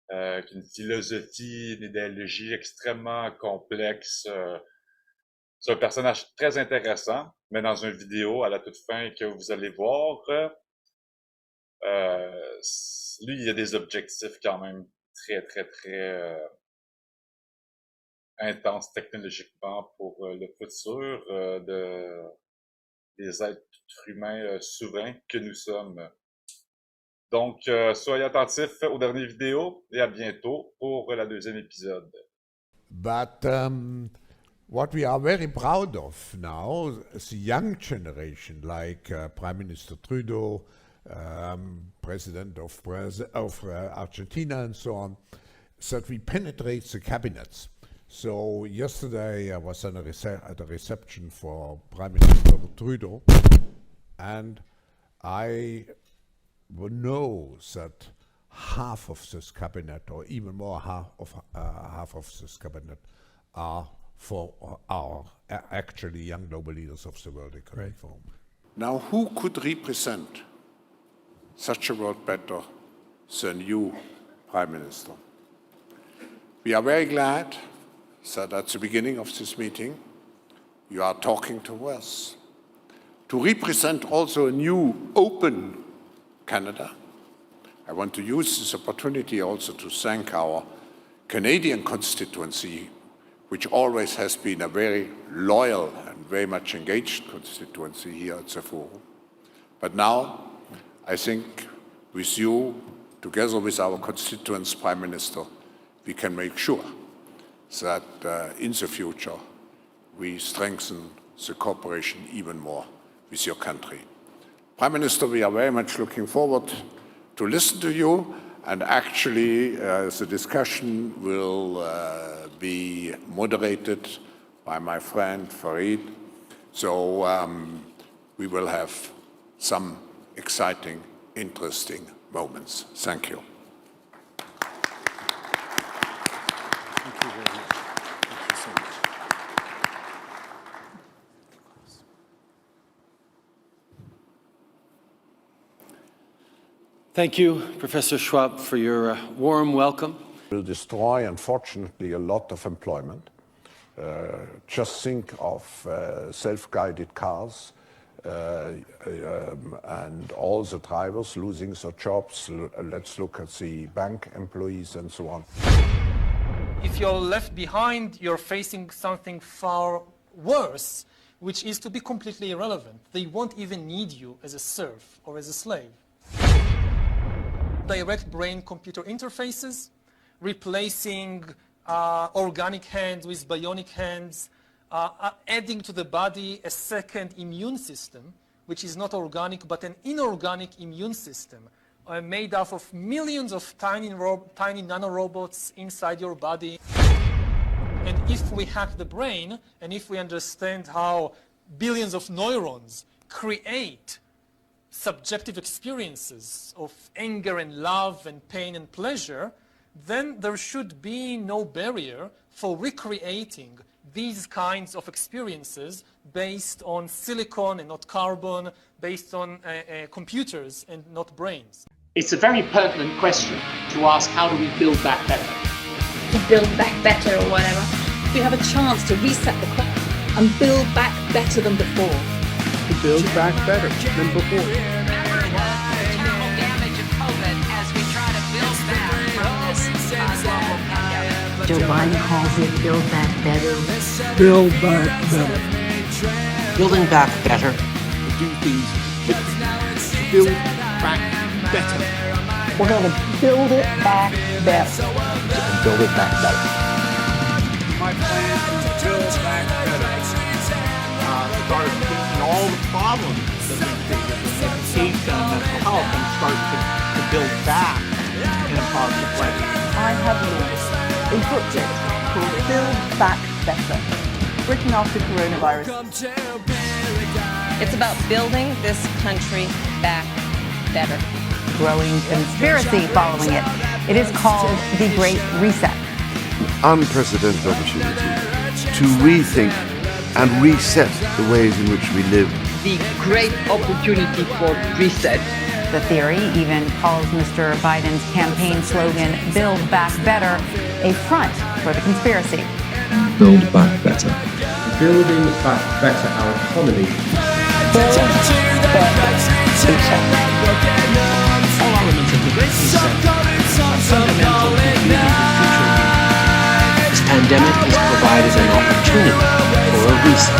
qui a une philosophie, une idéologie extrêmement complexe. C'est un personnage très intéressant, mais dans une vidéo à la toute fin que vous allez voir, lui, il a des objectifs quand même très intenses technologiquement pour le futur des êtres humains souverains que nous sommes. Donc, soyez attentifs aux dernières vidéos et à bientôt pour la deuxième épisode. But what we are very proud of now, the young generation, like Prime Minister Trudeau, President of Argentina and so on, that we penetrate the cabinets. So yesterday I was at a reception for Prime Minister Trudeau, and I know that half of this cabinet, or even more half of this cabinet, are for our actually young global leaders of the World Economic Forum. Now, who could represent such a world better than you, Prime Minister? We are very glad that at the beginning of this meeting, you are talking to us to represent also a new, open Canada. I want to use this opportunity also to thank our Canadian constituency, which always has been a very loyal and very much engaged constituency here at the Forum. But now, I think with you, together with our constituents, Prime Minister, we can make sure that in the future we strengthen the cooperation even more with your country. Prime Minister, we are very much looking forward to listen to you, and actually the discussion will be moderated by my friend Farid. So we will have some exciting, interesting moments. Thank you. Thank you very much. Thank you so much. Thank you, Professor Schwab, for your warm welcome. Will destroy, unfortunately, a lot of employment. Just think of self-guided cars and all the drivers losing their jobs. Let's look at the bank employees and so on. If you're left behind, you're facing something far worse, which is to be completely irrelevant. They won't even need you as a serf or as a slave. Direct brain-computer interfaces, replacing organic hands with bionic hands, adding to the body a second immune system, which is not organic but an inorganic immune system, made up of millions of tiny nanorobots inside your body. And if we hack the brain, and if we understand how billions of neurons create subjective experiences of anger and love and pain and pleasure, then there should be no barrier for recreating these kinds of experiences based on silicon and not carbon, based on computers and not brains. It's a very pertinent question to ask, how do we build back better? To build back better or whatever. We have a chance to reset the clock and build back better than before. To build back better than before. Joe Biden calls it build back better. Build back better. Building back better. Do things differently. Build back better. We're going to build it back better. Build it back better. My plan to build back better started taking all the problems that we face with education and mental health and start to build back in a positive way. I have launched a booklet called Build Back Better. Britain after coronavirus. It's about building this country back better. Growing conspiracy following it. It is called the Great Reset. Unprecedented opportunity to rethink and reset the ways in which we live. The great opportunity for reset. The theory even calls Mr. Biden's campaign slogan, Build Back Better, a front for the conspiracy. Build back better. Building back better our economy. Build back reset. All elements of the Great Reset are fundamental to the future. This pandemic has provided an opportunity for a reset.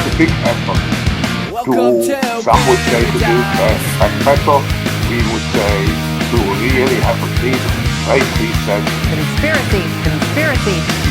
A big effort to, some would say, to build back better. We would say to really have a clean, great reset. Conspiracy, conspiracy.